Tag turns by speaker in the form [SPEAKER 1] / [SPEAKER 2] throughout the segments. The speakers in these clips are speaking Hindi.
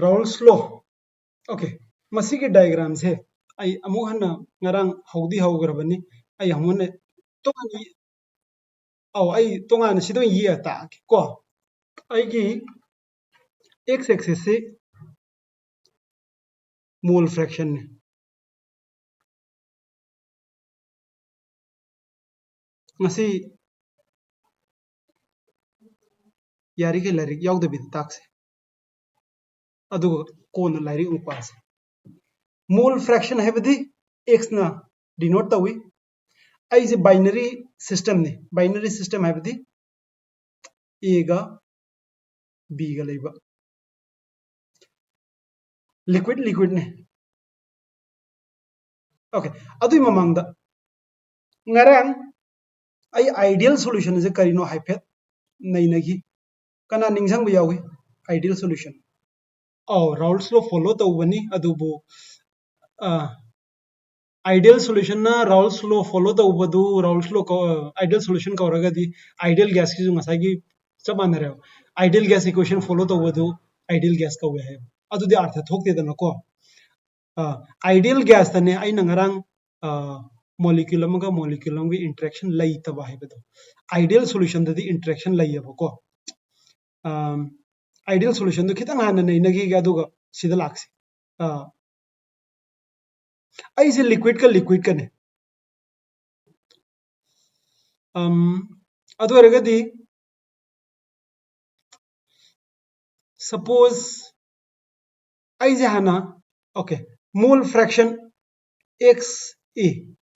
[SPEAKER 1] Raoult's law. Okay. Masiki diagram se ai amu hana ngarang haudi haugrabani ai hamune tongani au ai tongana sidon yi ata ko ai gi x axis se mole fraction ne ngasi yari ke lari yaud bi taxe adu kon lari upas mole fraction है बदी x ना denote तवी आई जे बाइनरी सिस्टम है बदी a गा b गा लेबा लिक्विड ने okay अदुई ममांगदा ngarang ai ideal solution je karino haipet nainagi kana ningsang ba yawi ideal solution oh Raoult's law follow tawbani adubu ideal solution na Raoult's law follow tawbadu Raoult's law ideal solution kauragadi ideal gas ki ngasagi chamana re ideal gas equation follow tawbadu ideal gas ka we hai adu de artha thokte dana ko ideal gas tane ai nangarang molecule amaga molecule amgi interaction lai taba hai bedo ideal solution dadi interaction lai abako ideal solution do khitang hana nei nagi ga duga sida laksi ai se liquid ka ne adu eragadi suppose ai je hana okay mole fraction x a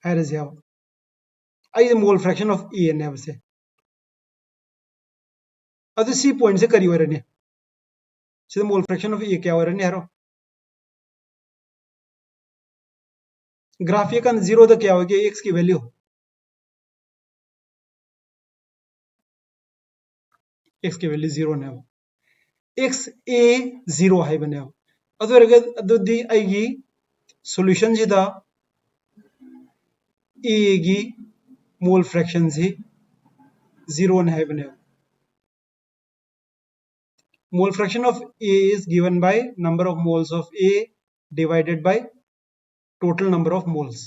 [SPEAKER 1] has yaw ai the mole fraction of a ne abse adu c point se kari warane sida mole fraction of a kya warane haro graph का 0 तो क्या होगी x की वैल्यू x की वैल्यू 0 ने x a 0 है बने अदुदी आईगी सॉल्यूशन जिदा a गी मोल फ्रैक्शन जी 0 ने है बने मोल fraction of a is given by number of moles of a divided by total number of moles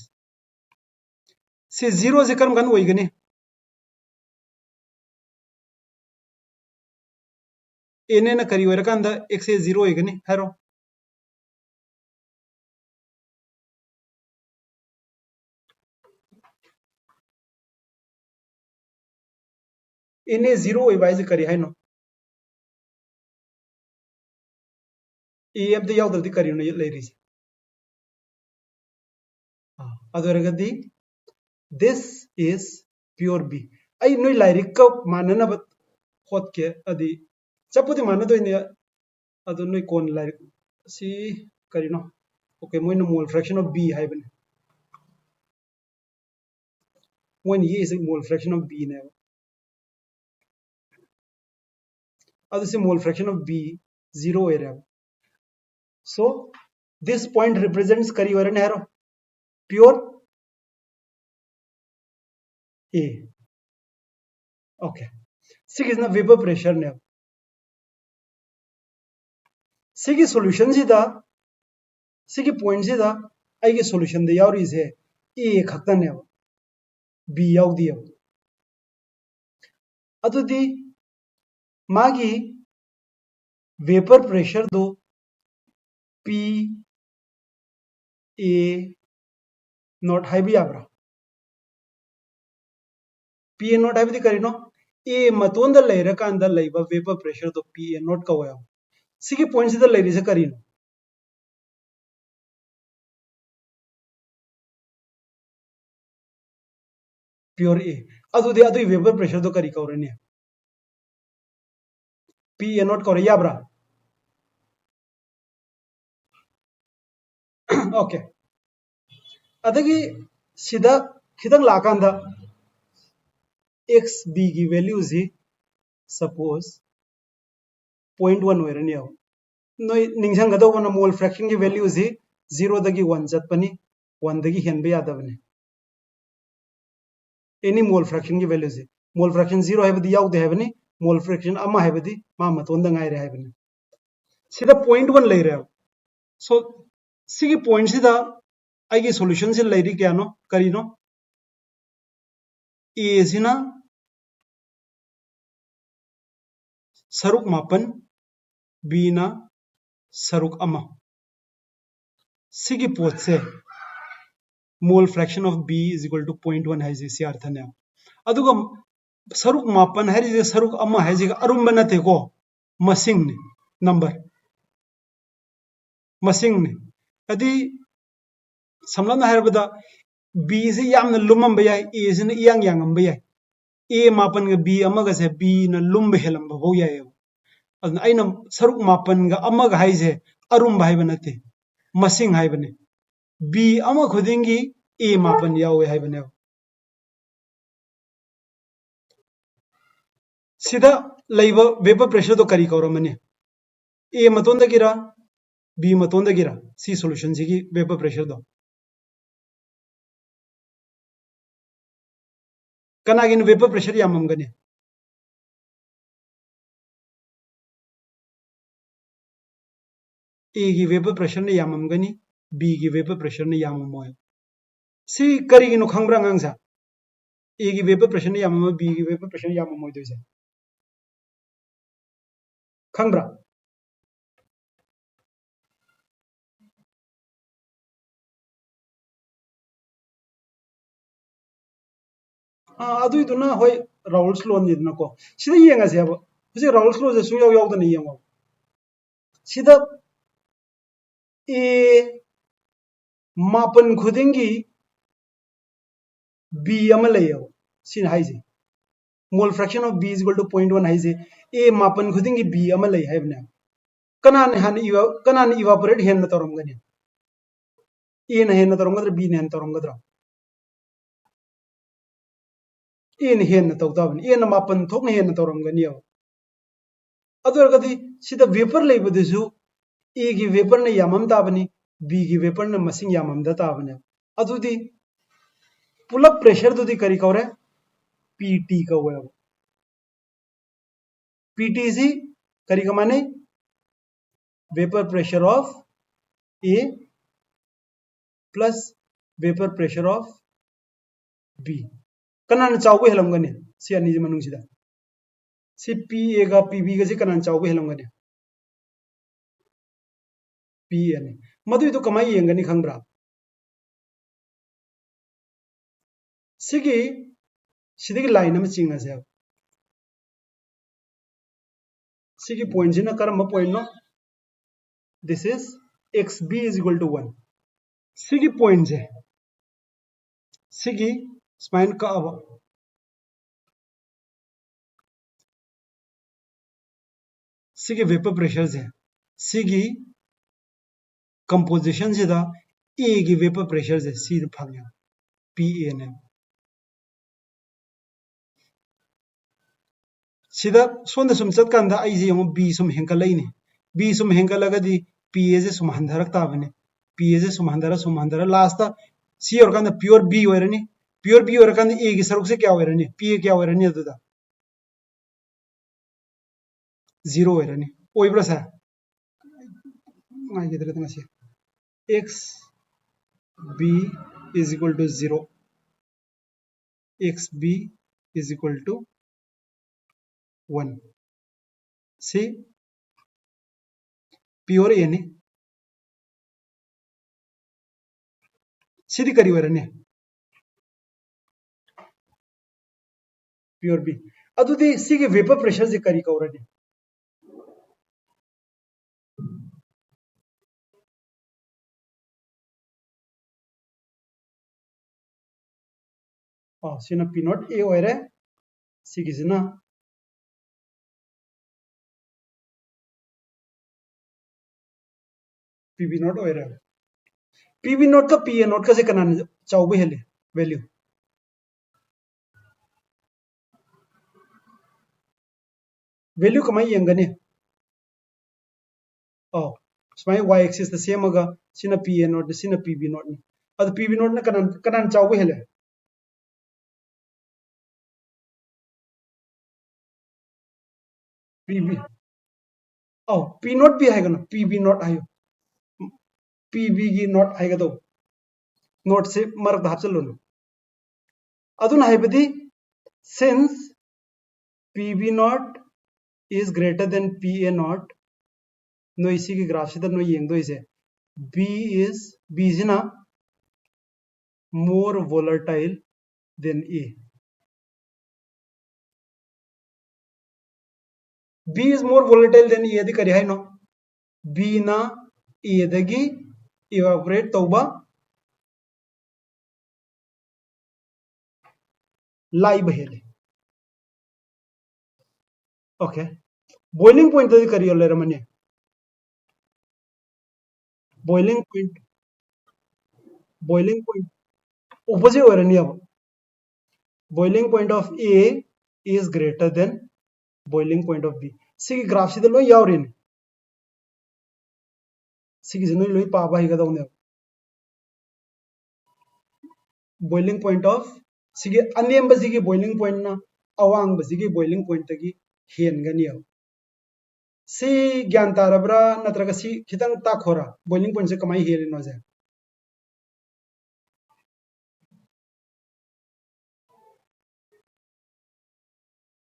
[SPEAKER 1] से 0 से कर्म गन वही गने एने न करी वरकांदा x से 0 है गने हरो एने 0 वही वाइज करी है नो ए अब द यावदर दी करी नो ले रही अदरगदी this is pure b ai noi lyric ka manana bat hot ke adi chapudi manado ne adu noi kon lyric si karino okay moi no mole fraction of b hai bane when ye is a mole fraction of b ne adu se mole fraction of b 0 area so this point represents kari warane haro pure a okay sig is na vapor pressure ne sigi solution sida sigi point sida aige solution de yauri se a khakta ne b yaudi adudi magi vapor pressure do p a not high bi abra p a not high bi karino a matonda leira kanda leiba vapor pressure do p a not ka hoya sigi point sida leiri se karino pure a adu vapor pressure do kari kaurene p a not kore yabra okay adagi sida khidang lakanda x b की वैल्यू जी सपोज 0.1 ओइरनी हो नोय निंगसंग गदो वन मोल फ्रैक्शन की वैल्यू जी 0 दगी 1 जतपनी 1 दगी हेनबे यादबने एनी मोल फ्रैक्शन की वैल्यू जी मोल फ्रैक्शन 0 है बदी याउदे है बनी मोल फ्रैक्शन अमा है बदी मा मतोंद ngai re है बनी सिदा पॉइंट वन ले रहे हो सो सिगी पॉइंट सिदा आइए सॉल्यूशन से ले रही क्या नो करी नो ए सिना सरुक मापन बी ना सरुक अमा सिगी पोत से mole fraction of B is equal to 0.1 है जी अर्थ ने अदुगा सरुक मापन है जी सरुक अमा है जी अरुम बनते को मसिंग ने नंबर मसिंग ने यदि समलना है बदा बी से यामन लुमम बया ए से यांग यांगम बया ए मापन ग बी अमग से बी न लुम हेलम बो या अदन आइना सरुक मापन ग अमग हाइजे अरुम भाई बनते मसिंग हाई बने बी अमा खुदिंगी ए मापन यावे हाई बने सिदा लाइव वेपर प्रेशर तो करी कौरमने ए मतोंद गिरा बी मतोंद गिरा सी सॉल्यूशन सिगी वेपर प्रेशर दो कनागिन वेपर प्रेशर याममगने ए की वेपर प्रेशर ने याममगनी बी की वेपर प्रेशर ने याममोय सी करिगिनो खंग्रा ngang sa ए की वेपर प्रेशर ने यामम बी की वेपर प्रेशर ने याममोय दोसे खंग्रा अदुइदुना होय राउल्स लॉ निदनको सिदा येंगासे अब हुजे राउल्स लॉ जे सुयाव यावदने येंगो सिदा ए मापन खुदिंगी बी अमा लेयो सिन हाइजे mole fraction of B is equal to 0.1 हाइजे ए मापन खुदिंगी बी अमा ले हाइबने कनान हान इवा कनान इवापोरेट हेन तोरमगने ए न हेन तोरमगद्र बी न हेन तोरमगद्र ए न हेन तौताबन ए न मापन थोक न हेन तोरमगनियो अदुरगदि सिदा वेपर लेबदसु ए की वेपर ने यामम ताबनी बी की वेपर ने मसिंग यामम द ताबने अदुदि पुलअप प्रेशर दुदि करी कौरे पीटी कौवे पीटी सी करी कमाने vapour pressure of A plus vapour pressure of B कनान चावबो हेलमगने सी अनिज मनुंगसिदा सी पी ए गा पी बी गा सी कनान चावबो हेलमगने पी एन मदुइ तो कमाई येंगनी खंगब्रा सिगी सिदिगी लाइन अमा चिंगसे सिगी पॉइंट जिना करम point now this is X B is equal to 1 सिगी पॉइंट जे सिगी स्पाइन का अब सिगी वेपर प्रेशर जे सिगी कंपोजिशन से दा ए की वेपर प्रेशर से सी फंग पी एन एम सिदा सोंद सुम चतकांदा आइजे यमो बी सुम हेंकलैने बी सुम हेंकलगदी पी ए जे सुम हंधरक ताबने पी ए जे सुम हंधरा लास्ट सी और कांदा प्योर बी होरनी प्योर बी और कांदा ए की सरुक से क्या होरनी पी ए क्या होरनी अदुदा 0 होरनी ओइब्रा सा my गिदरे तंगसे x b is equal to 0 x b is equal to 1 see pure A ने सिदी करी वरने प्योर बी अदुदी सिगे वेपर प्रेशर से करी कौरने सिना पी नॉट ए ओइरे सिगिजना पीबी नॉट ओइरे पीबी नॉट का पी ए नॉट का से कनान चावबे हेले वैल्यू वैल्यू कमाई यंगने स्माई y एक्सिस द सेम अगा सिना पी ए नॉट सिना पीबी नॉट ने अद पीबी नॉट ना कनान कनान चावबे हेले पीबी पी नॉट भी है पी बी नॉट है पी बी की नॉट है नोट से मरक हापचलो अदुना है since P B naught is greater than P A naught नोई सी की ग्राफ से नोई येंगदोइसे बी is बी जिना more volatile than A. B is more volatile than A दी करी है नो B ना A दगी evaporate तौबा लाइव हेले ओके बॉइलिंग पॉइंट दी करी ले रमने बॉइलिंग पॉइंट opposite हो रही अब boiling point of A is greater than boiling point of B C graph से लो यावरिन सी जिनो लोई पाबा ही गदौने boiling point of सी अनेम बसी boiling point ना अवांग बसी boiling point तकी हेन गनी अब सी ज्ञान तारब्रा नत्रगा सी खितंग ताखोरा boiling point से कमाई हेले नो जाए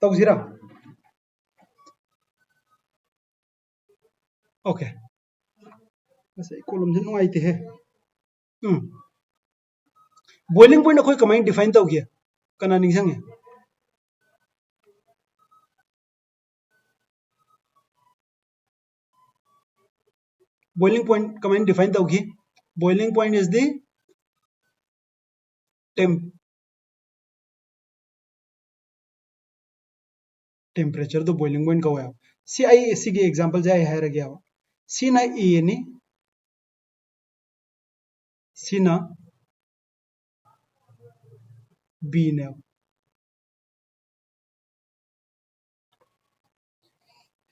[SPEAKER 1] तौजीरा ओके ऐसे कॉलम से नुआईते है बॉइलिंग पॉइंट अखोई कमाई डिफाइन तौगिया कना निंगसंगे boiling point कमाई define तौगी boiling point is the temperature the boiling point का हुआ सी आई सी के एग्जांपल जाए है रह गया सी ना ए ने सी ना बी ने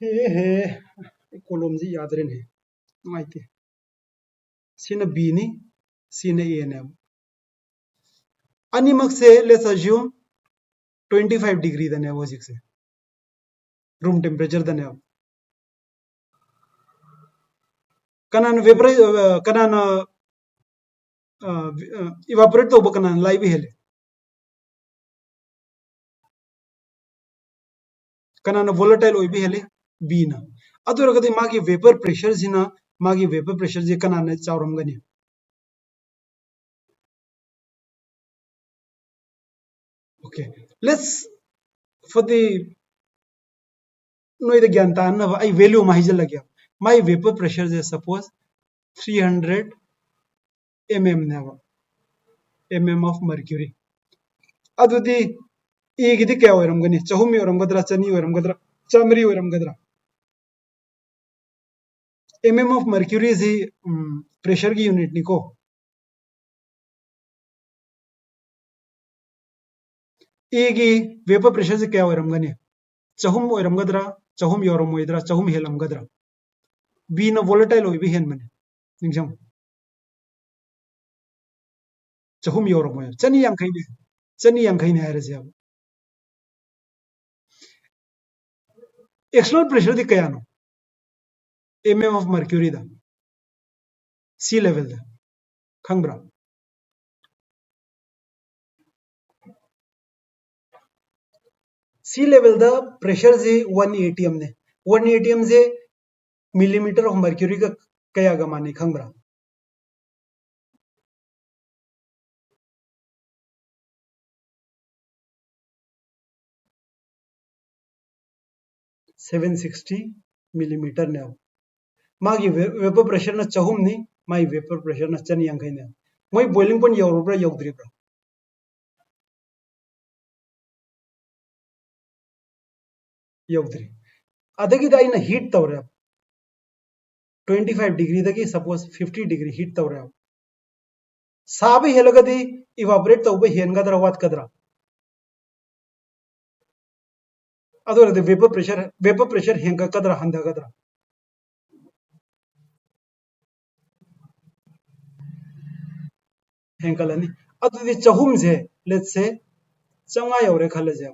[SPEAKER 1] हे कॉलम जी याद रहने माइते सी ना बी ने सी ना ए ने अनिमक से लेट्स अज्यूम 25 डिग्री दने वो से रूम टेम्परेचर दने कनान वेपर कनान इवापोरेट तो कनान लाइव हेले कनान वोलेटाइल ओइ भी हेले बी ना अदुरगदि मागी वेपर प्रेशर जिना मागी वेपर प्रेशर जे कनान चावरमगनी ओके लेट्स फॉर द नोई द ज्ञान तान आई वैल्यू माहिजल लग्या माई वेपर प्रेशर जे सपोज 300 mm नेवा mm of mercury अदुदी ई गिदी क्या ओरमगनी चहुमी ओरमगदरा चनी ओरमगदरा चमरी ओरमगदरा mm of mercury is pressure की यूनिट निको ई गी वेपर प्रेशर से क्या ओरमगनी चहुम ओरमगदरा चहुम योरमोइदरा चहुम हेलमगदरा बी न वोलेटाइल ओइ भी हेन मने निंगजम चहुम योरमोय चनी यांखै ने हारे जे एक्सटर्नल प्रेशर दी क्या नो mm of mercury दा सी लेवल दा खंगब्रा सी लेवल दा प्रेशर जे 1 atm ने 1 atm J millimetre of mercury का कया गमानी खंगब्रा सेवन 760 मिलीमीटर ने मागी वेपर प्रेशर ना चहुम नि माई वेपर प्रेशर ना चनी यांखै ने मोय बॉइलिंग पॉइंट यौरब्रा यौद्रिब्रा यौद्रि अदगी दाइना हीट तवरे 25 डिग्री दगी सपोज 50 डिग्री हीट तवरे साबे हेलगदी इवापोरेट तौबे हेनगदरा वात कदरा अदोरदे वेपर प्रेशर हेंगा कदरा हंदगदरा हेंकलनी अदुदी चहुम जे लेट्स से चंगा यौरे खले जे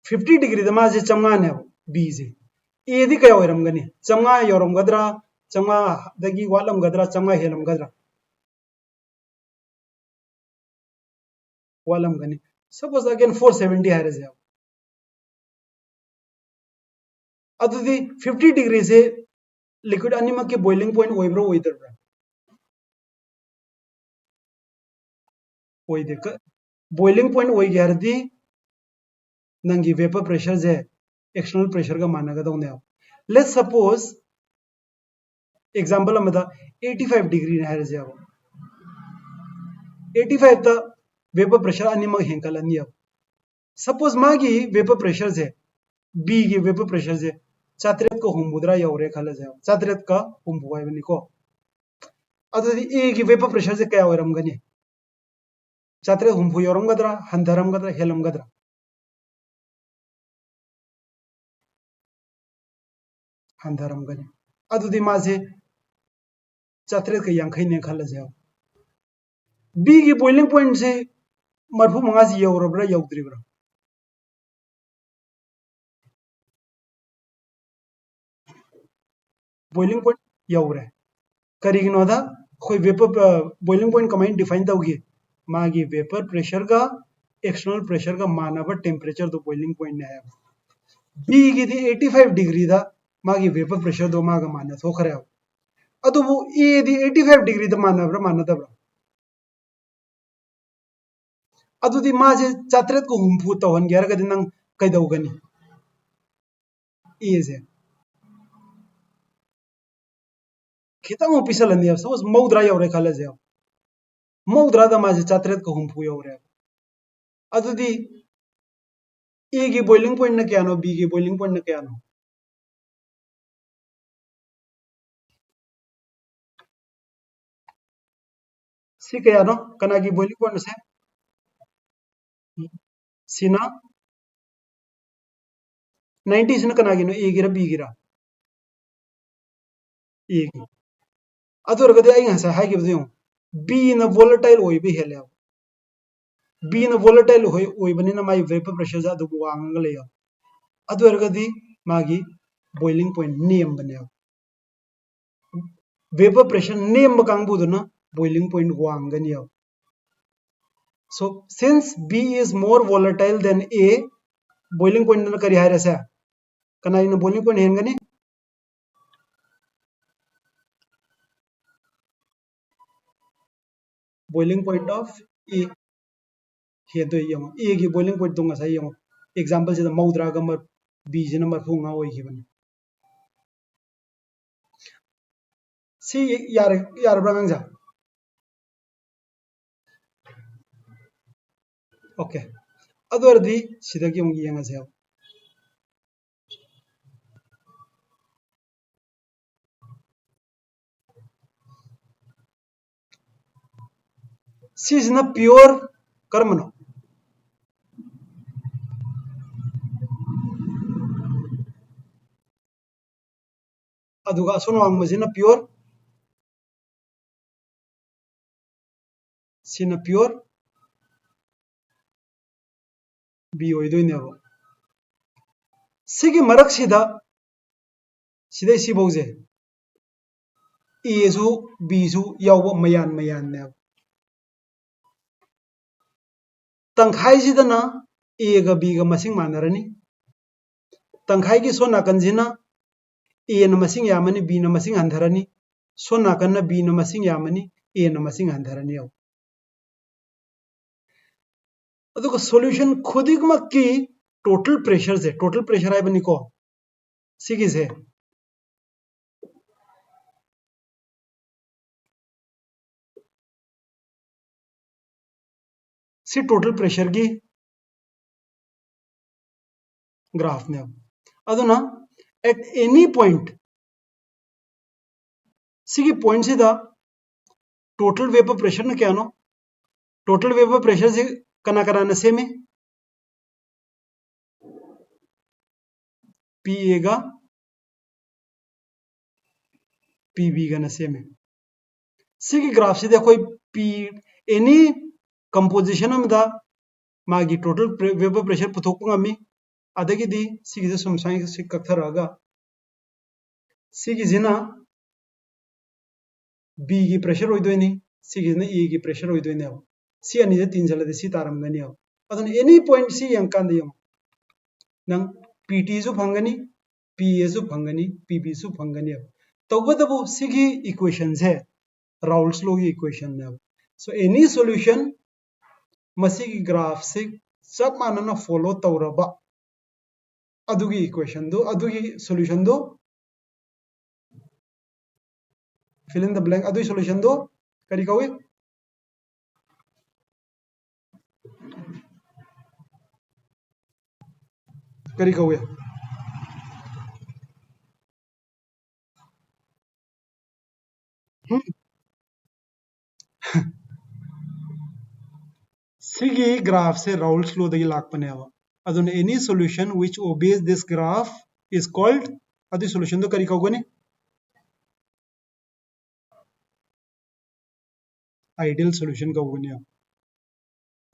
[SPEAKER 1] 50 डिग्री दमा जे चंगा ने B से A दी क्या ओइरमगनी चंगा योरमगद्रा चंगा दगी वालमगद्रा चंगा हेलमगद्रा वालमगनी सपोज अगेन 470 हायरसे अदुदी 50 डिग्री से लिक्विड अनिमक के बॉइलिंग पॉइंट ओइब्रो ओइदरब्रा ओइदे बॉइलिंग पॉइंट ओइगे हरदी नंगी वेपर प्रेशर जे एक्सटर्नल प्रेशर का मानगदौने लेट्स सपोज एग्जांपल अमदा 85 डिग्री हायरसे 85 ता वेपर प्रेशर अनिमक हेंकलनी सपोज मागी वेपर प्रेशर से B की वेपर प्रेशर से 400 का हुमबुद्रा यौरे खलजे 400 का हुमबु हाइबनिको अदुदी A की वेपर प्रेशर से क्या ओइरमगनी 400 हुमबु यौरमगद्रा हंधरमगद्रा हेलमगद्रा हंधरमगनी अदुदी मासे 400 का यांखै ने खलजे B की बॉइलिंग पॉइंट से मरफू मंगा से यौरब्रा यौद्रिब्रा बॉइलिंग पॉइंट यौरे करीगनोदा कोई वेपर बॉइलिंग पॉइंट कमाइन डिफाइन तौगी मागी वेपर प्रेशर का एक्सटर्नल प्रेशर का मानव टेम्परेचर तो बॉइलिंग पॉइंट ने है B की दी 85 डिग्री दा मागी वेपर प्रेशर दो मागा माना थोखरे अदुबु A दी 85 डिग्री दा मानब्रा मानदब्रा अदुदी माजे 400 को हुमफु तौहन ग्यारगदी नंग कैदौगनी A से खितंग पिसलनी सपोज मौद्रा यौरे खलजे मौद्रा दा माजे 400 को हुमफु यौरे अदुदी A की बॉइलिंग पॉइंट न क्या नो B की बॉइलिंग पॉइंट न क्या नो सी क्या नो कना की बॉइलिंग पॉइंट से सीना 90 सिन कना की नो A गिरा B गिरा A की अदुरगदे आई हसा हागिबदो B न वोलेटाइल ओइबे हेले B न वोलेटाइल ओइबनिना माई वेपर प्रेशर जा दु वांग ले अदुरगदी मागी बॉइलिंग पॉइंट नेम बने वेपर प्रेशर नेम कांगबुदना बॉइलिंग पॉइंट वांगनी so since B is more volatile than A boiling point na kari hairasa kana ina boiling point hengani boiling point of A he do yong A की boiling point dunga sa yong example से मौद्रा का मर B से नंबर फुंगा होई गिबन सी यार यार ब्रांगजा ओके अदुरदी सिदगी यong yenga se सी इज न प्योर कर्मनो अदुगा सोनो वांगबसिना प्योर सिना प्योर B ओइदोइनेबो सिगी मरक सिदा सिदै सिबौजे A सु B सु यावबो मयान मयान ने तंखाई सिदना A गा B गा मसिंग मानरनी तंखाई की सो नाकनजिना A न मसिंग यामनी B न मसिंग हंधरनी सो नाकन B न मसिंग यामनी A न मसिंग हंधरनी अदुगा सॉल्यूशन खुदिगमक की टोटल प्रेशर से टोटल प्रेशर है बनिको सिगी से सी टोटल प्रेशर की ग्राफ ने अदुना एट एनी पॉइंट सिगी पॉइंट से टोटल वेपर प्रेशर न क्या नो टोटल वेपर प्रेशर से कना कराना से में पी ए गा पी बी गा नसे में सिगी ग्राफ से देखो पी एनी कंपोजिशन में दा मागी टोटल वेपर प्रेशर पुथोक ngami अदगिदी सिगिजे सुमसाई से कथरागा सिगिजिना B की प्रेशर होइदोइनी सिगिजना E की प्रेशर होइदोइने सी अनिजे तीन जलदे सी तारमगनी अदन एनी पॉइंट सी यंकांदे यम नंग PT सु फंगनी PA सु फंगनी PB सु फंगनी तौबदबु सिगी इक्वेशन है राउल्स लॉ की इक्वेशन है सो एनी सॉल्यूशन मसीगी ग्राफ से सब मानना फॉलो तौरबा अदुगी इक्वेशन दो अदुगी सॉल्यूशन दो fill in the blank अदुगी सॉल्यूशन दो करी कवे करी कवे सिगी ग्राफ से राउल्स लॉ दगी लाकपने आवा अदुन any solution which obeys this graph is called अदु सॉल्यूशन दो करी कवगने आइडियल सॉल्यूशन कवगने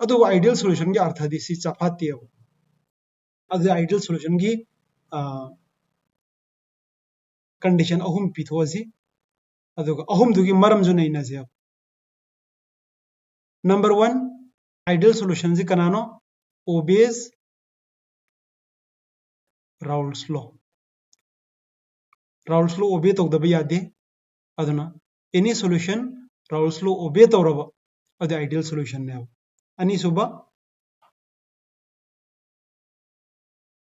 [SPEAKER 1] अदु आइडियल सॉल्यूशन की अर्थ दी सी चफाती अदु आइडियल सॉल्यूशन की कंडीशन अहुम पिथोसी अदुगा अहुम दुगी मरम जो नहीं नजे नंबर 1 आइडियल सॉल्यूशन से कनानो obeys राउल्स लॉ ओबे तौदब यादे अदुना any solution Raoult's law obey तौरब अदु आइडियल सॉल्यूशन ने अनि सुबा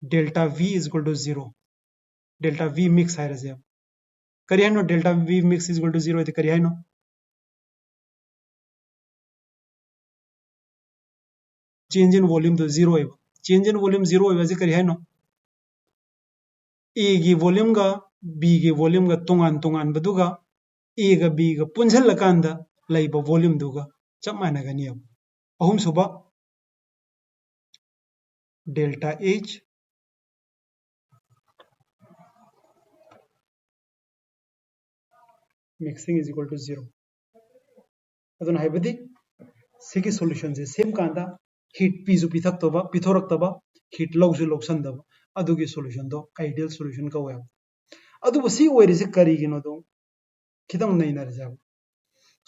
[SPEAKER 1] delta V is equal to 0 delta V mix है रजे करिया नो delta V mix is equal to 0 इते करिया नो चेंज इन वॉल्यूम तो 0 है चेंज इन वॉल्यूम 0 है वैसे करिया नो A की वॉल्यूम का B की वॉल्यूम का तोंगान बदुगा A का B का पुंझल लकांदा लाइबा वॉल्यूम दुगा चप मानगनी अब अहुम सुबा delta H mixing is equal to 0 अदुन हाइबदी सिगी सॉल्यूशन से सेम कांदा हीट पीजु पिथक्तबा पिथोरक्तबा हीट लौजु लौसंदबा अदुगी सॉल्यूशन दो आइडियल सॉल्यूशन का वे अदु बसी ओइरिसे करिगिनो दो खिदम नहीं नरजा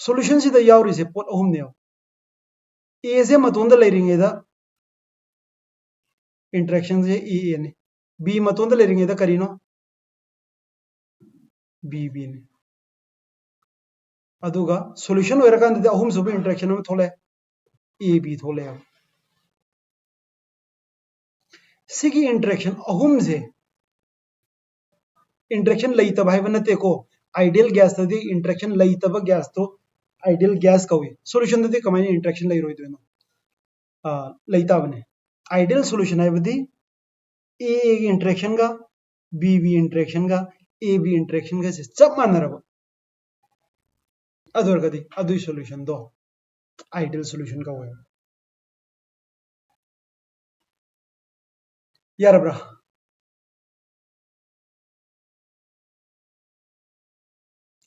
[SPEAKER 1] सॉल्यूशन से द यावरिसे पोट अहुम ने ए से मतोंद लेरिंगेदा इंटरेक्शन से ए ने बी मतोंद लेरिंगेदा करिनो बी ने अदुगा सॉल्यूशन ओइरकांदे अहुम सुबे इंटरेक्शन में थोले ए बी थोले सिगी इंटरेक्शन अहुम से इंटरेक्शन लईतब है नते को आइडियल गैस तदी इंटरेक्शन लईतब गैस तो आइडियल गैस कवे सॉल्यूशन तदी कमाई इंटरेक्शन लई रोय दोनो लईताबने आइडियल सॉल्यूशन है बदी ए इंटरेक्शन का बी इंटरेक्शन का ए बी इंटरेक्शन का से सब मानरब अदर गदी अदु सॉल्यूशन दो आइडियल सॉल्यूशन का वे यारब्रा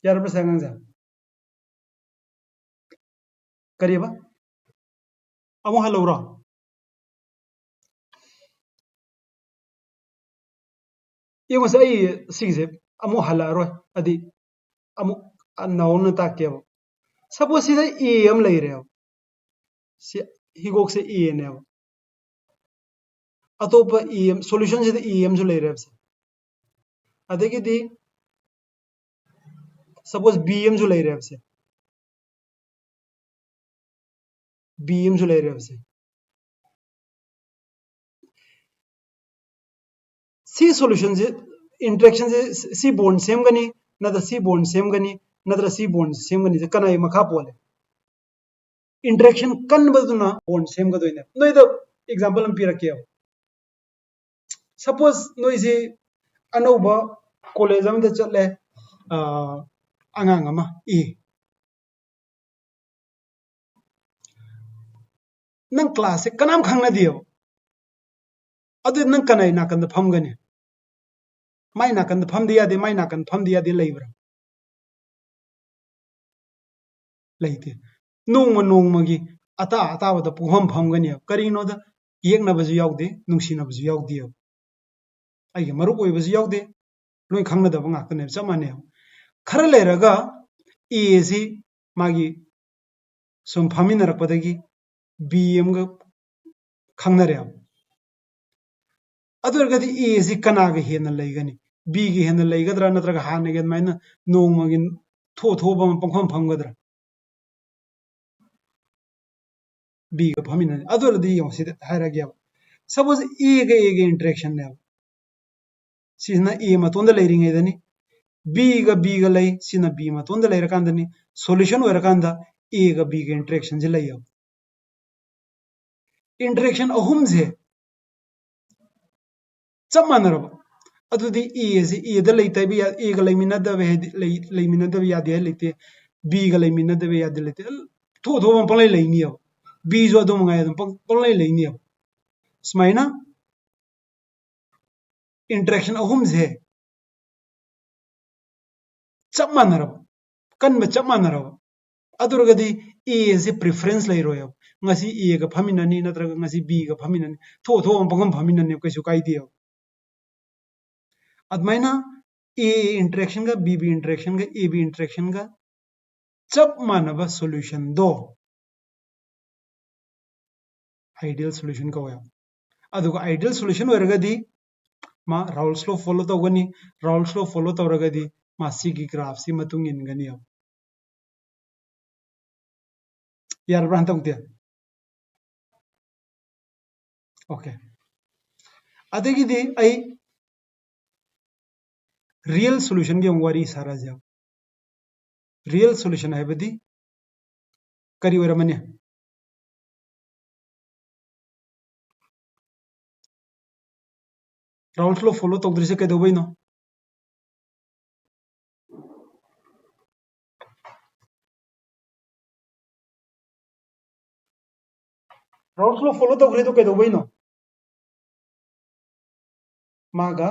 [SPEAKER 1] यारब्रा सांगांग जा करियबा अमो हलौरा ये मसे सिगे अमो हलारोय अदि अमो नौन ताके सपोज सिदा ए एम लई रे से हिगोक से ए ने अतोप ए एम सॉल्यूशन से ए एम जो लई रे से अदगी दी सपोज बी एम जो लई रे से बी एम जो लई रे से सी सॉल्यूशन से इंटरेक्शन से सी बॉन्ड सेम गनी नदर सी बॉन्ड सेम गनी नदर सी बॉन्ड सेम गनी से कनाई मखा पोले इंटरेक्शन कन बदुना बॉन्ड सेम गदोइने नोय द एग्जांपल हम पिरके सपोज नोय से अनोबा कॉलेज में चले अंगांग अमा ए नंग क्लास से कनाम खांगना दियो अदु नंग कनाई नाकंद फमगने माई नाकंद फम दिया दे माई नाकंद फम दिया दे लेब्रा लेते नोंमगी अता अताबद पुहम फमगने करिनो द येकनबजु यावदे नुंसिनबजु यावदे ꯑꯩꯒꯤ ꯃꯔꯨꯞ ꯑꯣꯏꯕꯁꯨ ꯌꯥꯎꯗꯦ ꯂꯣꯏ ꯈꯪꯅꯗꯕ ꯉꯥꯛꯇꯅꯦꯕ ꯆꯞ ꯃꯥꯟꯅꯩ खर लेरगा ए सी मागी सुम फामिनरपदगी बी एमगा खंगनरे अदुरगदी ए सी कनागा हेन लेगनी बी गी हेन लेगद्रा नत्रगा हानगे माइना नोंमगी थो थोबा पंखम फंगद्रा बी गा फामिन अदुरदी योसिद हायरगे सपोज ए गे इंटरेक्शन ने सिना ए मतोंद लेरिंगेदनी बी गा लई सिना बी मतोंद लेरकांदनी सॉल्यूशन ओरकांदा ए गा बी गा इंटरेक्शन जे लई इंटरेक्शन अहुम जे चप मानरब अदुदी ए से ए दा लेते भी ए गा लेमिनदब है लेमिनदब याद है लेते बी गा लेमिनदब याद लेते थो थो पले लेनी अब बी जो दम गाय दम पले लेनी अब स्माइना इंटरेक्शन अहुम जे चप मानरब कन में चप मानरब अदुरगदी ए से प्रेफरेंस ले रोय ngasi ए गा फमिननी नत्रगा ngasi बी गा फमिननी थो थो पंगम फमिननी कैसु कायदे अदमाइना ए इंटरेक्शन का बी बी इंटरेक्शन का ए बी इंटरेक्शन का चप मानब सॉल्यूशन दो आइडियल सॉल्यूशन का होया अदुगा आइडियल सॉल्यूशन ओरगदी मा राउल्स लॉ फॉलो तौगनी राउल्स लॉ फॉलो तौरगदी मा सिगी ग्राफ सी मतुंग इनगनी अब यार ब्रांत तौते ओके अदगिदी आई रियल सॉल्यूशन के वारी सारा जाओ रियल सॉल्यूशन है बदी करी ओरमने राउल्स लॉ फॉलो तौद्रिसे कैदोबैनो राउल्स लॉ फॉलो तौग्रे तो कैदोबैनो मागा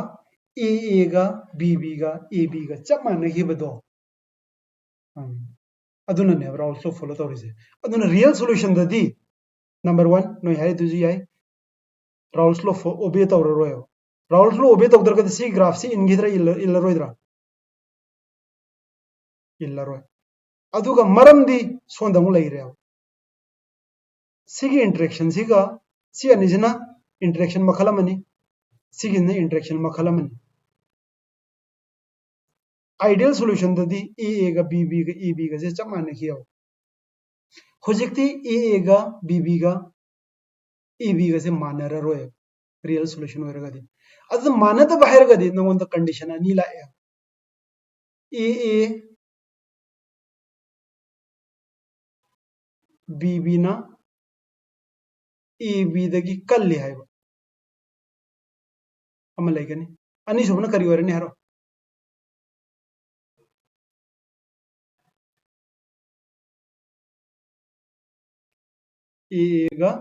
[SPEAKER 1] ए गा बी गा ए बी गा चप मानगिबदो अदुनने राउल्स लॉ फॉलो तौरिसे अदुना रियल सॉल्यूशन ददी नंबर 1 नोय हाय दुजी याय राउल्स लॉ ओबे तौररोय राउल्स लॉ ओबे तौदरगद सी ग्राफ सी इनगिद्रा इलरोइद्रा इलरोय अदुगा मरमदी सोंदमु लेइरे सिगी इंटरेक्शन सिगा सी अनिजना इंटरेक्शन मखलमनी सिगिने इंटरेक्शन मखलमनी आइडियल सॉल्यूशन ददी ए गा बी गा ए बी गा जे चप मानखियो होजिकती ए गा बी गा ए बी गा से मानररोय रियल सॉल्यूशन ओरगदी अद मानत बाहरगदी नंगोंद कंडीशन अनि लाए ए बी ना ए बी दगी कल्ले हाइब अमा लेगनी अनि सुबना करी ओरनी हारो ए गा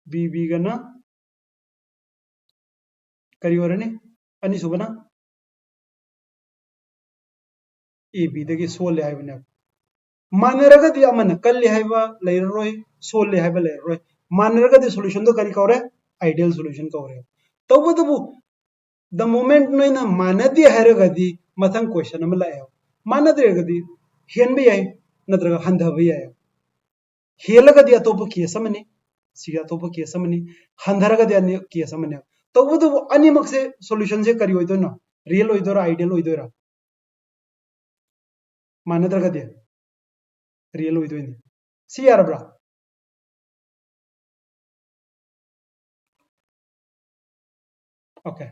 [SPEAKER 1] बी गा ना करी ओरनी अनि सुबना ए बी दगी सोले हाइबने मानरगदी अमन कल्ले हाइबा लेररोय सोले हाइबा लेररोय मानरगदी सॉल्यूशन तो करी कौरे आइडियल सॉल्यूशन कौरे तबदबु द मोमेंट नोइना मानदी हारगदी मथंग क्वेश्चन अम लाए मानदरेगदी हेनबे याय नत्रगा हंधबे याय हेलगदी अतोप केस अमनी सिगा अतोप केस अमनी हंधरगदी अनि केस अमनी तबदबु अनिमक से सॉल्यूशन से करी होइदोनो रियल होइदोरा आइडियल होइदोरा मानदरगदी रियल होइदोइने सी यारब्रा ओके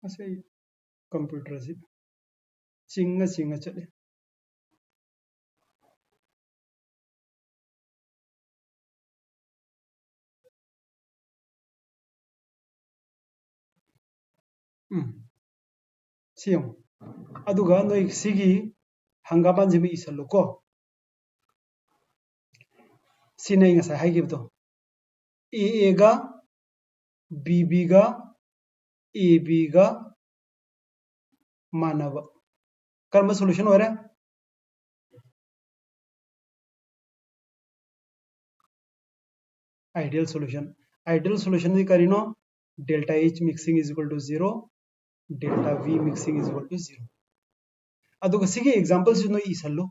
[SPEAKER 1] असे कंप्यूटर से चिंगा चले सियम अदुगा नोई सिगी हंगामान जिमी इसल्लो सिनै ngasa हाइगिबदो ए गा बी गा ए बी गा मानब कर्म सॉल्यूशन हो रहा है आइडियल सोल्यूशन दी करीनो delta H mixing is equal to 0 delta V mixing is equal to 0 अदुगा सिगे एग्जांपल से नो इसल्लो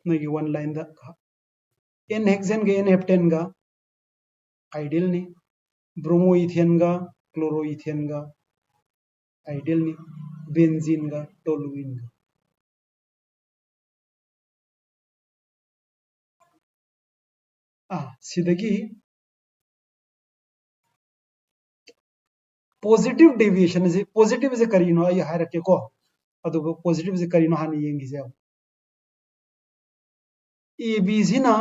[SPEAKER 1] नो गी वन लाइन दा n हेक्सेन गे n हेप्टेन गा आइडियल नि ब्रोमो इथेन गा क्लोरो इथेन गा आइडियल नि बेंजीन गा टोलुइन गा सिदगी पॉजिटिव डेविएशन से पॉजिटिव से करीनो आई हायरके को अदुगो पॉजिटिव से करीनो हानि येंगी जे ए बी सिना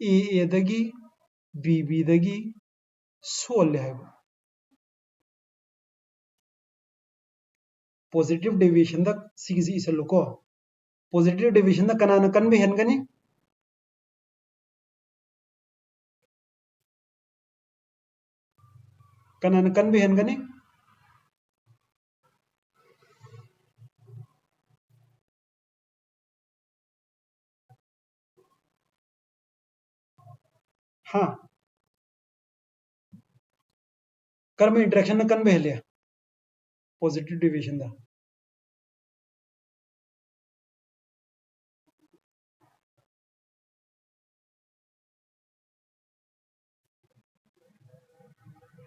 [SPEAKER 1] ए दगी बी बी दगी सोल है पॉजिटिव डेविएशन दा सिगिजी इसलो को पॉजिटिव डेविएशन दा कनाना कन भी हेनगनी कनाना कन भी हेनगनी हाँ कर्म इंटरेक्शन ना कन भी हेलिया पॉजिटिव डेविएशन दा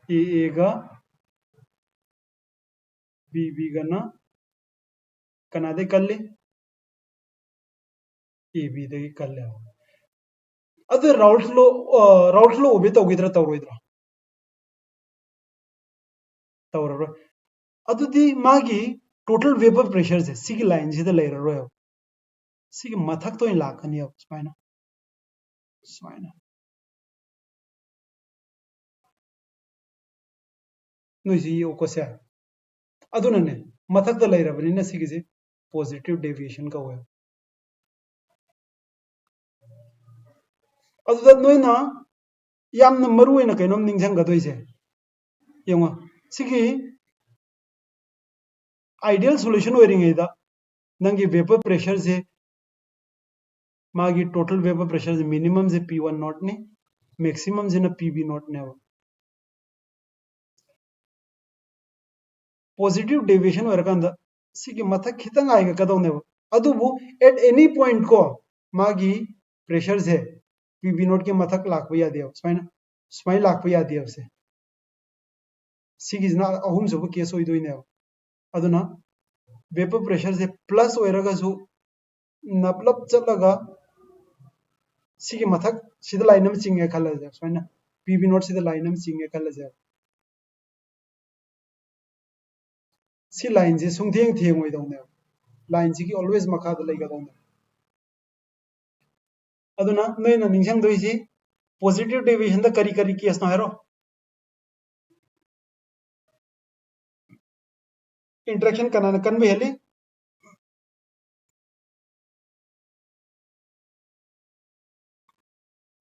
[SPEAKER 1] ए गा बी गना कनादे कल्ले ए बी दगी कल्ले ಅದು ರೌಲ್ಟ್ ಲೋ ಒಬೆ ತೋಗಿದ್ರ ತವರೋಯ್ದ್ರ ತವರರ ಅದುದಿ ಮಾಗಿ ಟೋಟಲ್ ವೇಪರ್ ಪ್ರೆಷರ್ से सिगी लाइन से लेररो सिगी मथक तो लाकनी स्माइना स्माइना नोइसी ओकोसे अदुनने मथक द लेरबनिना सिगी से पॉजिटिव डेविएशन का हुआ अदुदा नोइना यामना मरुएना कैनोम निंगजंगदोइसे यंगा सिगी आइडियल सॉल्यूशन ओरिंगेदा नंगी वेपर प्रेशर से मागी टोटल वेपर प्रेशर से मिनिमम से P1 नॉट ने मैक्सिमम से ना PB नॉट ने पॉजिटिव डेविएशन ओरकंदा सिगी मथक खितंग आएगा कदौने अदुबु एट एनी पॉइंट को मागी प्रेशर से PB नॉट के मथक लाख यादे स्माइल लाख यादे से सिगी ना अहुम सब केस होइदोइने अदुना वेपर प्रेशर से प्लस ओरगसु नपलब चलगा सिगी मथक सिद लाइन में चिंगे खलजे स्माइना PB नॉट सिद लाइन में चिंगे खलजे सी लाइन से सुंथेंग थेंग ओइदौने लाइन से की ऑलवेज मखा द लेगदौने अदुना नैना निंगसंग दोइसी पॉजिटिव डेविएशन द करी करी केस न हेरो इंटरेक्शन कनाना कन भी हेली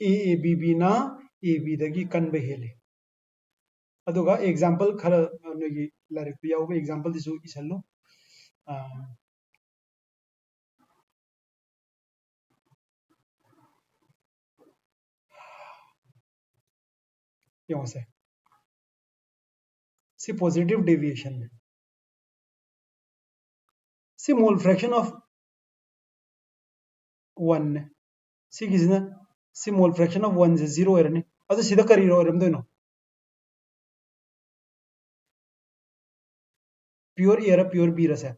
[SPEAKER 1] ए बी बी ना ए बी दगी कन भी हेली अदुगा एग्जांपल खर नोगी लाइक याव एग्जांपल दिसु इसल्लो यहां से सी पॉजिटिव डेविएशन में सी मोल फ्रैक्शन ऑफ 1 सी किसना सी मोल फ्रैक्शन ऑफ 1 से 0 एरनी अदु सीधा करी रो रमदोनो प्योर एयर प्योर बी रसे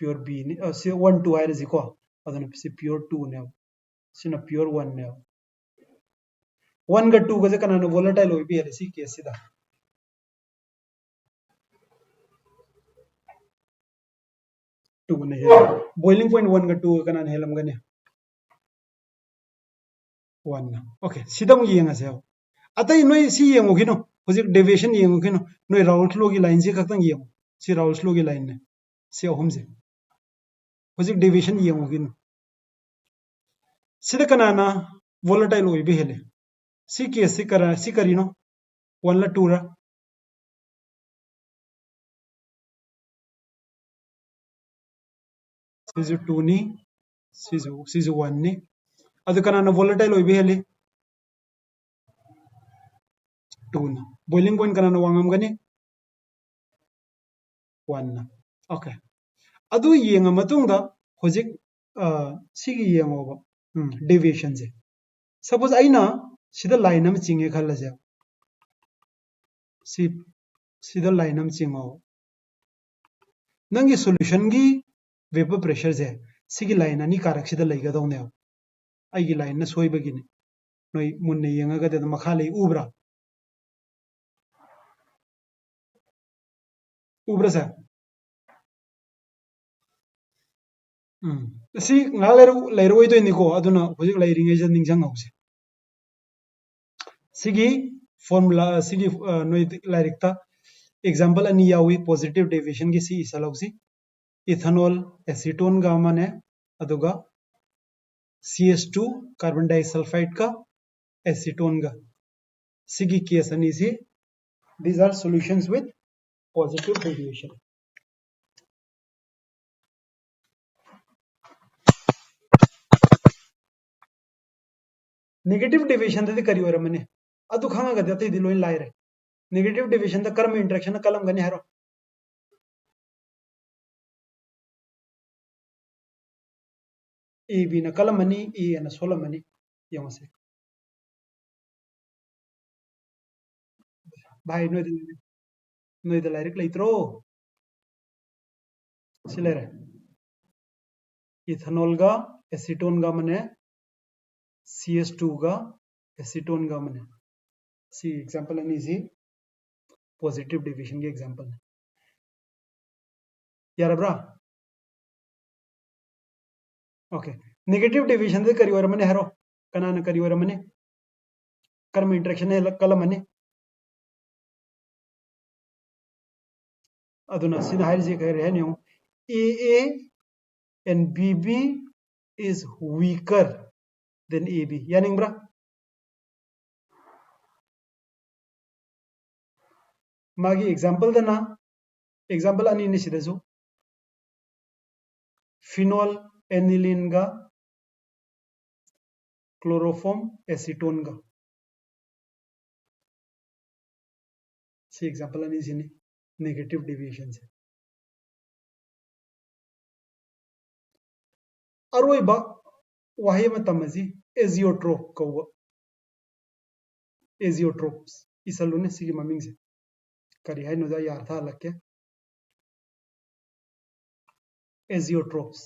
[SPEAKER 1] प्योर बी नि से 1 2 आयर जिको अदन से प्योर 2 ने सिना प्योर 1 ने 1 गा 2 गा जे कनानो वोलेटाइल होई बी सी केस सिदा टू ने बॉइलिंग पॉइंट 1 गा 2 कनान हेलम गने 1 ना ओके सिदम येंगा से अतई नोई सी येंगो किनो होजिक डेविएशन येंगो किनो नोई राउल्ट लो की लाइन से खतंग येंगो सी राउल्ट लो की लाइन ने से अहम से होजिक डेविएशन येंगो किनो सिदा कनाना वोलेटाइल होई बी हेले सी केस सी करीनो 1 ला 2 रा सिजु 2 नि सिजु 1 नि अदु कनाना volatile ओइबे हेले 2 ना boiling point कनाना वांगम गनी 1 ना ओके अदु येंगा मतुंगदा होजिक सिगी येंगोबा डेविएशन से सपोज आइना सिदा लाइन अम चिंगे खल्लसे सी सिदा लाइन अम चिंगो नंगी सॉल्यूशन की वेपर प्रेशर से सिगी लाइन अनि कारक सिदा लेगदौने आइगी लाइन न सोइबगिनी नोई मुन्ने येंगा गदे मखा ले उब्रा उब्रा सा सी nga leiroi do ni ko aduna hojik leiringe je ningjang hause sigi formula sigi noi lairikta example ani yawi positive deviation ki si isalausi ethanol acetone ga mane aduga cs2 carbon disulfide ka acetone ga sigi case ani si these are solutions with positive deviation negative deviation the kari wara mane adu khanga ga date di loin laire negative deviation the कर्म interaction kalam gani haro ab na kalam mani e na solam mani yamase bhai no de laire leitro silere ethanol ga acetone ga mane cs2 ga acetone ga mane see example ani si positive deviation के example यार ब्रा ओके नेगेटिव डिविजन दे करी वरमने हेरो कनान करी वरमने कर्म इंटरेक्शन है कलमने अदुना सिन हाइर जे कह रहे new AA and BB is weaker than AB यानी ब्रा मागी एग्जांपल दना एग्जांपल अनि नि सिदजु फिनोल एनिलीन गा क्लोरोफॉर्म एसीटोन गा सी एग्जांपल अनि सिनी नेगेटिव डेविएशन से अरोइबा वाहे मतमजी एजियोट्रोप कौवा एजियोट्रोप्स इसलुने सिगी ममिंग से करी है नुजा यार था अलग के एजियोट्रोप्स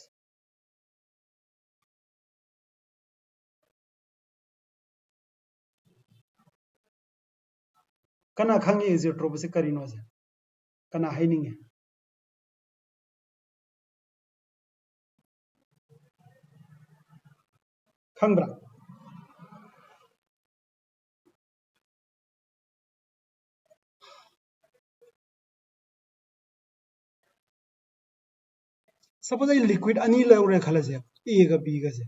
[SPEAKER 1] कना खंगे एजियोट्रोप से करी नोजे कना है नहीं है खंगरा सपोज आई लिक्विड अनि लौरे खलसे ए गा बी गा से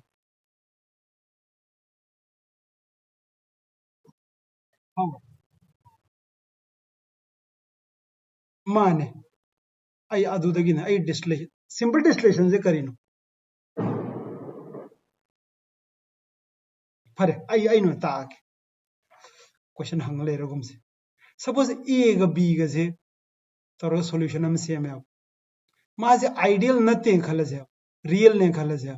[SPEAKER 1] हां माने आई अदुदगिने आई डिस्टिलेशन सिंपल डिस्टिलेशन से करिनो फरे आई नो ताक क्वेश्चन हंग ले रगम से सपोज ए गा बी गा से तोरो सॉल्यूशन हम सेम है माजे आइडियल नते खलसे रियल ने खलसे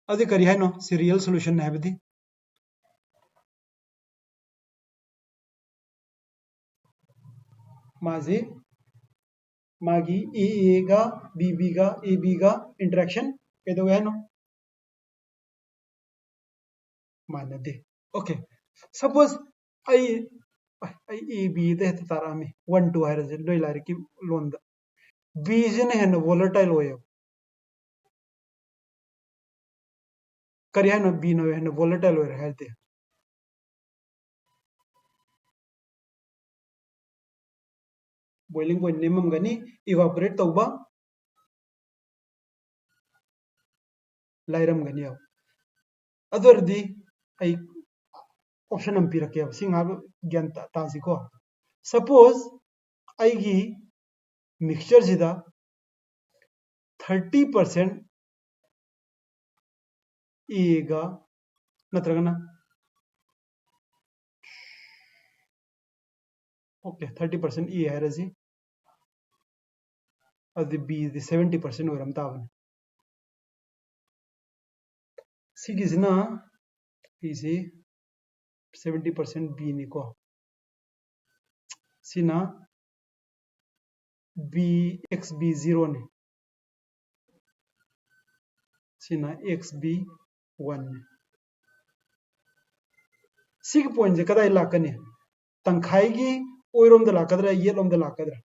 [SPEAKER 1] अदि करी है नो से रियल सॉल्यूशन है बदी माजे मागी ए गा बी गा ए बी गा इंटरेक्शन केदो है नो मानदे ओके सपोज आई आई ए बी दे तारा में 1 2 है रे लोई लारे की लोन द बी जने है नो वोलेटाइल होयो करिया नो बी नो है नो वोलेटाइल हो हेल्थ बॉइलिंग पॉइंट नेमम गनी इवापोरेट तौबा लाइरम गनी अब अदरदी आई ऑप्शन हम पिरके अब सिंगा ज्ञान ताजी को सपोज आईगी मिक्सचर जिदा 30% Eगा नत्रगना ओके 30% E है रजी अदि B दी 70% ओरम ताबन सिगिजना इसी 70% B निको सिना B x B 0 ने सिना x B 1 ने सिग पॉइंट जे कदा लाकने तंखाई की ओइरोम द लाकदरा येलोम द लाकदरा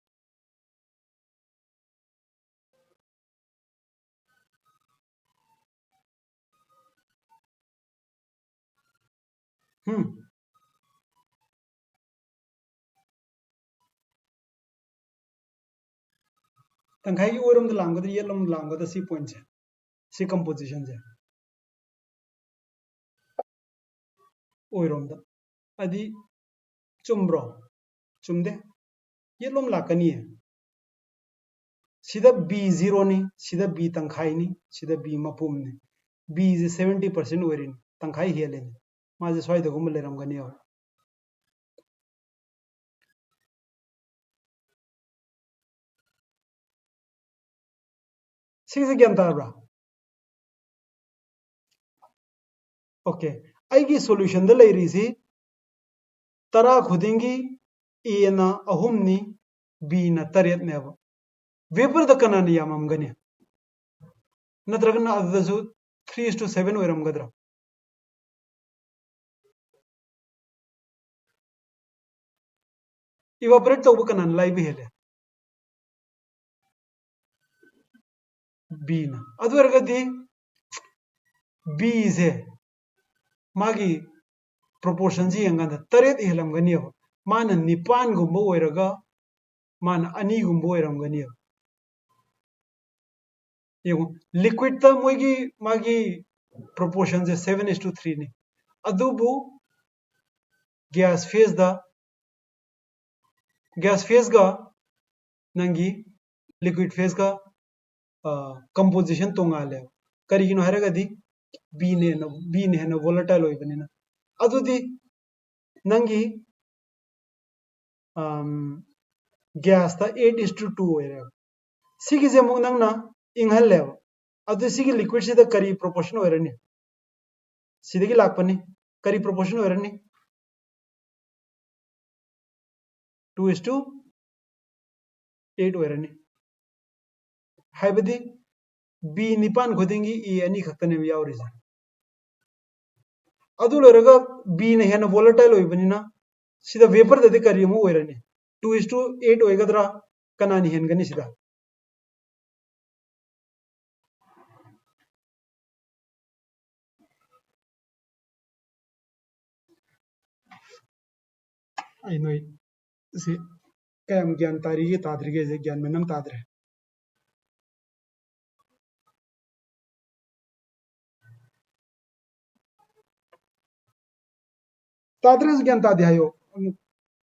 [SPEAKER 1] तंखाई की ओइरोम द लांगदरा येलोम द लांगदरा सी पॉइंट से सी कंपोजिशन से ओइरोम द अदि चुम्ब्रो चुमदे येलोम लाकनी है सिदा B 0 नि सिदा B तंखाई नि सिदा B मपुम नि B जे 70% ओइरिन तंखाई हेले नि माजे स्वाइद गुम लेरमगनी और सिगे ज्ञान ताब्रा ओके आइगी सॉल्यूशन द लेरी सी तरा खुदिंगी ए ना अहुम नि B ना तरेत ने अब वेपर द कनानी याममगनी नत्रगना अदसु 3:7 ओइरमगदरा इवापोरेट तौब कनान लाइब हेले B ना अदुरगदी B से मागी proportion जी यंगंदा तरेत हेलमगनी अब मान निपान गुम्बो ओइरगा मान अनी गुम्बो ओइरमगनी अब येगो लिक्विड ता मोगी मागी proportion से 7:3 ने अदुबु गैस फेज गा नंगी लिक्विड फेज का कंपोजिशन तोंगाले करिगिनो हरगदी बी ने हेना वोलेटाइल ओइबनिना अदुदी नंगी गैस ता 8:2 ओइरे सिगी जे मुग नंगना इंगहल्ले अदु सिगी लिक्विड सिदा करी प्रोपोर्शन ओइरनी सिदगी लाकपनी करी प्रोपोर्शन ओइरनी 2:8 ओइरनी हाइबदी B निपान खुदिंगी E अनि खक्तने यावरिजा अदु लोरगा B ने हेना वोलेटाइल ओइबनिना सिदा वेपर ददि करी मु ओइरनी 2:8 ओइगदरा कनानी हेनगनी सिदा आई नो से कयम ज्ञान तारीगे ताद्रिगे जे ज्ञान में नम ताद्रे ताद्रे ज्ञान ताद्यायो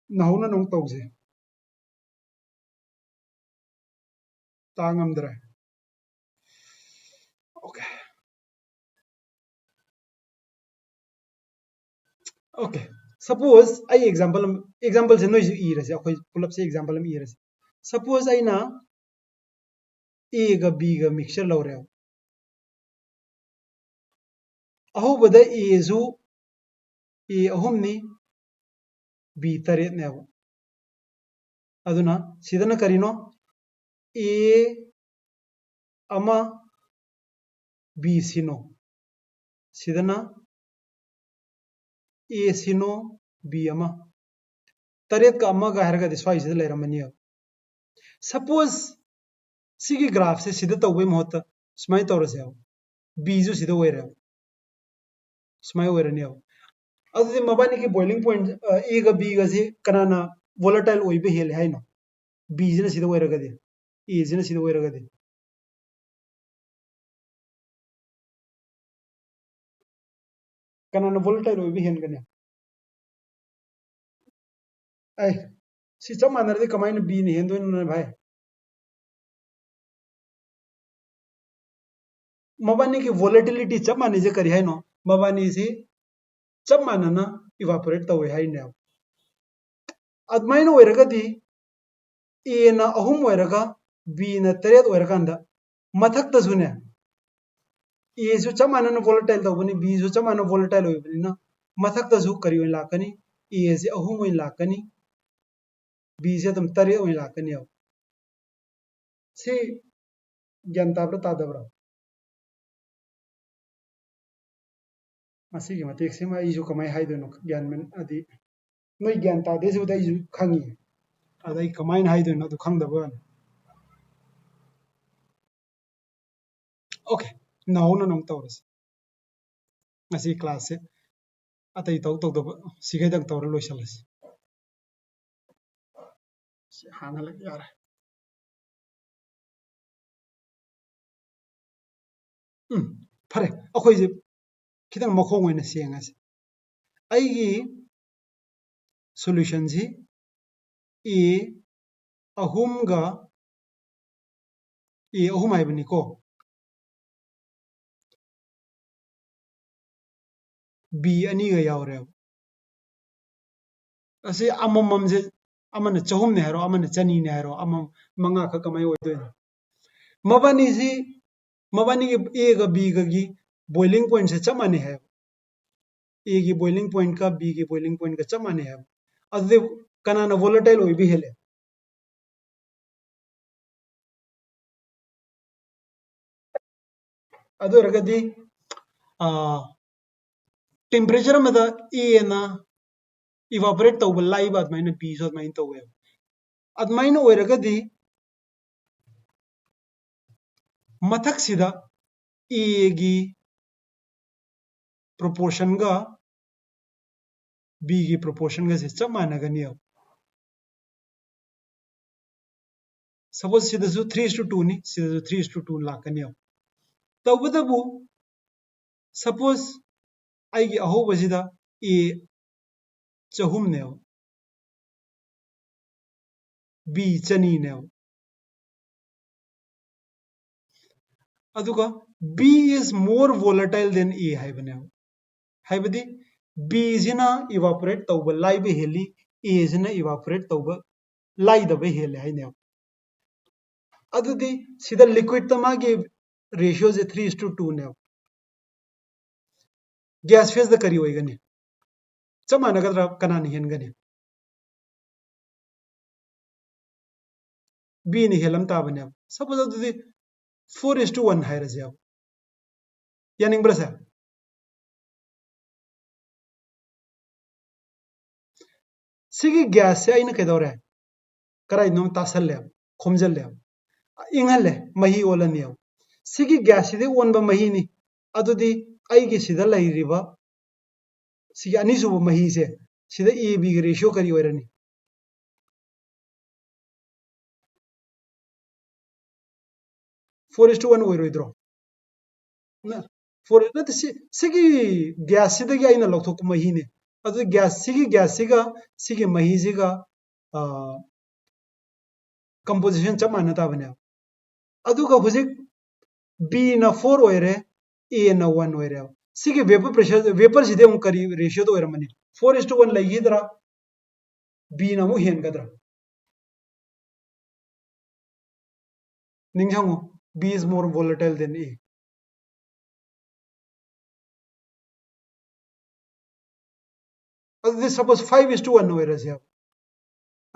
[SPEAKER 1] नहुना नंग तौजे तांगमद्रे ओके ओके सपोज आई एग्जांपल से नोइज ई रसे अखोय पुलप से एग्जांपल में ई रसे सपोज आई ना ए गा बी गा मिक्सचर लौरे अहो बदा ए जु ए अहुमनी बी तरेत ने अदुना सिदना करिनो ए अमा बी सिनो सिदना ए सिनो बी अमा तरेत का अमा गा हरगा दिसवाई सिदा लेरमनी सपोज सिगी ग्राफ से सिदा तौबे महत स्माई तौरसे बी जु सिदा ओइरे स्माई ओइरनी अदुदि मबानी की बॉइलिंग पॉइंट ए गा बी गा से कनाना वोलेटाइल ओइबे हेले हाइनो बी जिना सिदा ओइरगदे ए जिना सिदा ओइरगदे कनाना वोलेटाइल ओइबे हेनगने ऐ सि चम मानरदे कमाइन बी ने हेंदोइन न भाई मबानी की वोलेटिलिटी चप माने जे करी है नो मबानी से चप मानना इवापोरेट तवे है ने अदमाइन ओइरगदी ए ना अहुम ओइरगा बी ना तरेत ओइरकांदा मथक तसुने ए सु चप मानना वोलेटाइल तवनी बी सु चप मानना वोलेटाइल ओइबनिना मथक तसु करी ओइ लाकनी ए से अहुम ओइ लाकनी बी से तुम तरेत ओइ लाकनी अब से ज्ञान ताब्रा तादब्रा मसी के मतेक से मा इजु कमाई हाइदनो ज्ञान में अदि नोई ज्ञान तादे से उदा इजु खंगी अदai कमाइन हाइदनो दु खंगदबन ओके नाउना नंग तौरस मसी क्लास से अतई तौ तौ दब सिगैदंग तौर लोइसलस हाना लग यार फरे अखोइ जे खितंग मखोंग ओइना सेंगास अइगी सॉल्यूशन जी ए अहुमगा ए अहुम आइबनी को बी अनि गा यावरे असे अममम जे अमन चहुम ने हारो अमन चनी ने हारो अमम मंगा ख कमाई ओइदोय मबानी जी मबानी के ए गा बी गा की बॉइलिंग पॉइंट से चमाने है ए की बॉइलिंग पॉइंट का बी की बॉइलिंग पॉइंट का चमाने है अदे कनाना वोलेटाइल ओइ भी हेले अदो रगदी टेम्परेचर में ए ना इवापोरेट तब लाइब अदमाइन बी सो अदमाइन तवे अदमाइन ओइरगदी मथक सिदा ए की प्रोपोर्शन गा बी की प्रोपोर्शन गा से चप मानगनी अब सपोज सिदसु 3:2 नि सिदसु 3:2 लाकनी अब तबदबु सपोज आइगी अहोबसिदा ए चहुम ने बी चनी ने अदुगा B is more volatile than A हाइबने हाइबदी बी जिना इवापोरेट तब लाइब हेली ए जिना इवापोरेट तब लाइदब हेले हाइने अदुदी सिदा लिक्विड तमागे रेशियो जे 3:2 ने गैस फेज द करी होइगनी चमानगद्रा कनानि हेनगनी बी नि हेलम ताबने सपोज अदुदी 4:1 हाइरजे अब यानिंग ब्रसा सिगी गैस से आइना केदौरे कराई नो तासल्ले खोमजल्ले इंगल्ले मही ओलनी सिगी गैस सिदे ओनबा मही नि अदुदी आइगी सिदा लैरिबा सिगी अनिसुब मही से सिदा ए बी गी रेशियो करी ओइरनी 4:1 ओइरोइद्रो ना 4 ना सिगी गैस सिदगी आइना लौथोक मही ने अदु गैस सिगी मही सिगा कंपोजिशन चप मानना ताबने अदुगा हुजिक बी ना 4 ओइरे ए ना 1 ओइरे सिगी वेपर प्रेशर वेपर सिदे उन करी रेशियो तो ओइरमनी 4:1 लैगिद्रा बी ना मु हेनगद्रा निंगजांगो B is more volatile than A अदुदी सपोज 5:1 ओइरसे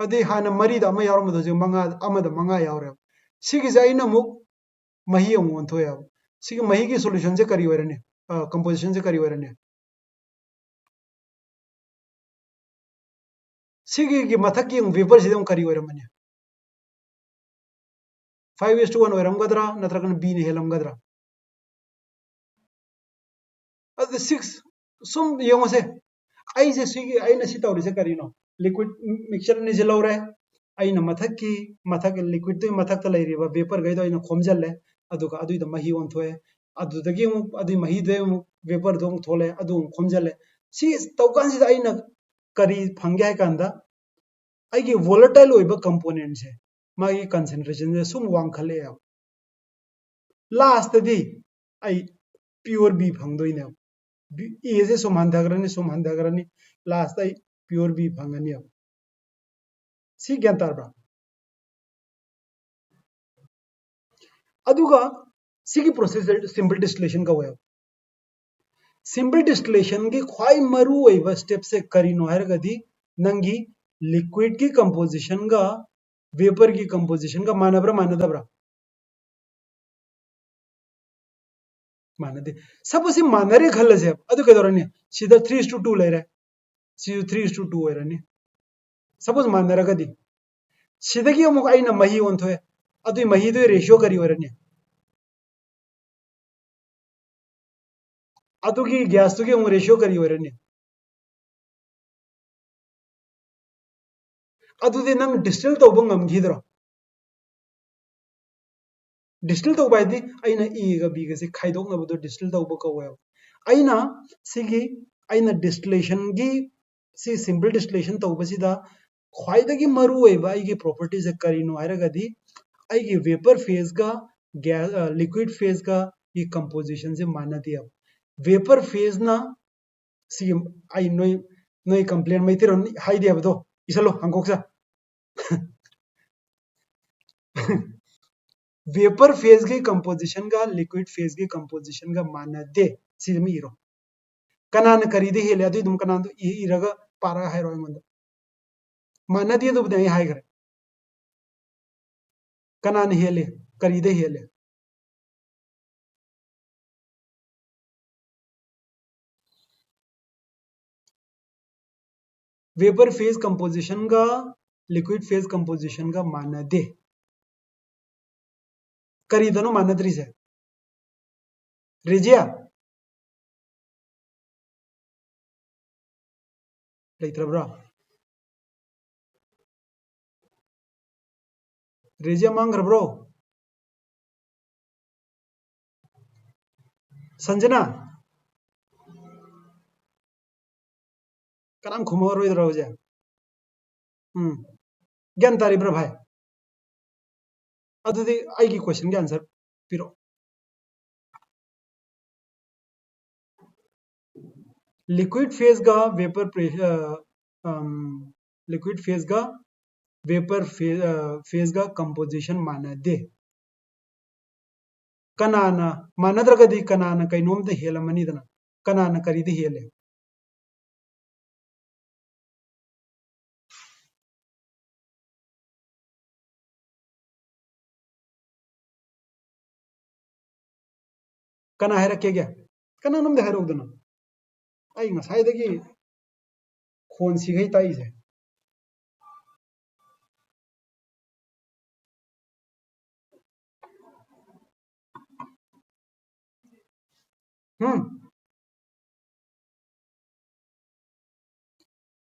[SPEAKER 1] अदे हाना मरी दा म यावरम दो मंगा अमद मंगा यावरे सिगी जाइना मु मही ओन थोया सिगी मही की सॉल्यूशन से करी ओइरने कंपोजिशन से करी ओइरने सिगी की मथक की वेपर से करी ओइरमने 5:1 ओइरमगद्रा नत्रगन बी ने हेलमगद्रा अदे 6 सुम योंगसे आइजे सिगी आइना सि तौरिसे करिनो लिक्विड मिक्सचर ने जे लौरे आइना मथक लिक्विड तो मथक त लैरिबा वेपर गइदो आइना खोमजल्ले अदुगा अदुइदा मही ओंथोए अदुदगी मु अदुइ मही दे मु वेपर दो थोले अदु खोमजल्ले सी तौकान से आइना करी फंगे है कांदा आइगे वोलेटाइल ओइबा कंपोनेंट से मागी कंसंट्रेशन से सुम वांगखले लास्ट दी आई प्योर बी फंगदोइने ए से सुम हंधग्रनी लास्ट आई प्योर बी फंगनी सी ग्यान तारब्रा अदुगा सिगी प्रोसेस सिंपल डिस्टिलेशन का हुआ सिंपल डिस्टिलेशन की ख्वाई मरु ओइबा स्टेप से करीनो हैरगदी नंगी लिक्विड की कंपोजिशन का वेपर की कंपोजिशन का मानब्रा मानदब्रा मानदे सब उसी मानरे खल्लसे अदु केदोरनी सीधा 3:2 लेरे सी 3:2 ओइरनी सपोज मानरगदी सीधगी अमुक आइना मही ओंथोए अदु मही दो रेशियो करी ओइरनी अदुगी गैस तुगी अमुक रेशियो करी ओइरनी अदुदे नंग डिस्टिल तौबा ngamgidro डिस्टिल तौबा हाइदि आइना ए गा बी गा से खाइदोकनबदो डिस्टिल तौबा कौवे आइना सिगी आइना डिस्टिलेशन गी सी सिंपल डिस्टिलेशन तौबसिदा ख्वाइदगी मरु ओइबा आइगी प्रॉपर्टीज करिनो हाइरगदी आइगी वेपर फेज का गैस लिक्विड फेज का ये कंपोजिशन से माना दिया वेपर फेज ना सी आई नोई नोई कंप्लेन मैतिर हाई दिया बदो इसलो हंकोक्सा वेपर फेज की कंपोजिशन का लिक्विड फेज की कंपोजिशन का माना दे सिमी इरो कनान करीदे हेले अदु दुम कनान दो इरगा पारा हाइरो मंद माना दिए दुबदे हाई करे कनान हेले करीदे हेले वेपर फेज कंपोजिशन का लिक्विड फेज कंपोजिशन का माना दे करीदनो मानद्री से रेजिया लेत्रब्रा रेजिया मांग्रब्रो संजना कनाम खुमरोइद्रो होजे ज्ञान तारिब्रा भाई अदुदे आइगी क्वेश्चन के आंसर पिरो लिक्विड फेज का वेपर लिक्विड फेज का वेपर फेज का कंपोजिशन माना दे कनाना मानद्रगदी कनाना कैनोमद हेलमनीदना कनाना करीदे हेले कना हैरके गया कनानोमद हैरोदना आई ngसाइदगी खोन सिगै ताइसे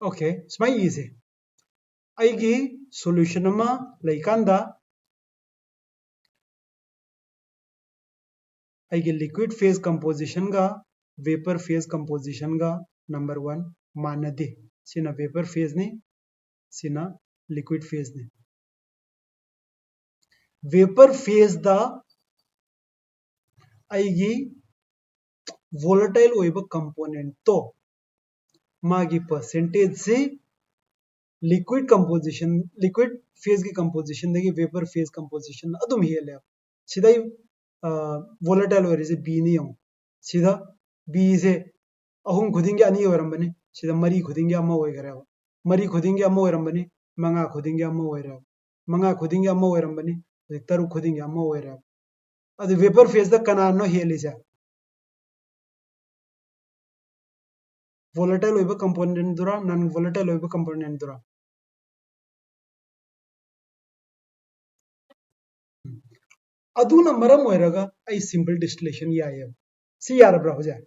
[SPEAKER 1] ओके स्माइ इसे आइगी सॉल्यूशन अमा लैकांदा आइगी लिक्विड फेज कंपोजिशन का वेपर फेज कंपोजिशन का नंबर 1 मानदे सिना वेपर फेज ने सिना लिक्विड फेज ने वेपर फेज दा आइगी वोलेटाइल ओइबा कंपोनेंट तो मागी परसेंटेज से लिक्विड कंपोजिशन लिक्विड फेज की कंपोजिशन देगी वेपर फेज कंपोजिशन अदुम हेले सीधा वोलेटाइल ओइरिसे बी ने यम सीधा बी से अहुम खुदिंगे अनि ओइरंबने सीधा मरी खुदिंगे अम्मा ओइगरे मरी खुदिंगे अम्मा ओइरंबने मंगा खुदिंगे अम्मा ओइरे मंगा खुदिंगे अम्मा ओइरंबने तरु खुदिंगे अम्मा ओइरे अदु वेपर फेज दा कनानो हेलिसा volatile ओइबा कंपोनेंट दुरा नॉन volatile ओइबा कंपोनेंट दुरा अदुना मरम ओइरगा आई सिंपल डिस्टिलेशन याय सी यारब्रा हो जाए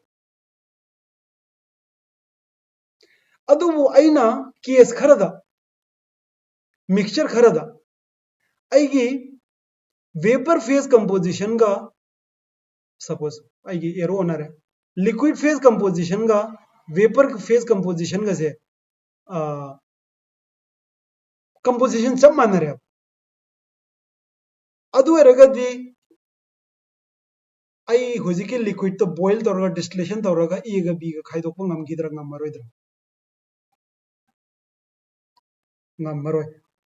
[SPEAKER 1] अदुबु आइना केस खरदा मिक्सचर खरदा आइगी वेपर फेज कंपोजिशन का सपोज आइगी एरो ओनर है लिक्विड फेज कंपोजिशन का वेपर फेज कंपोजिशन का से कंपोजिशन सब मान रहे अदु एरगदी आई हुजिकी लिक्विड तो बॉयल तौरगा डिस्टिलेशन तौरगा ए गा बी गा खाइदोप ngam ngamaroidra ngamaroi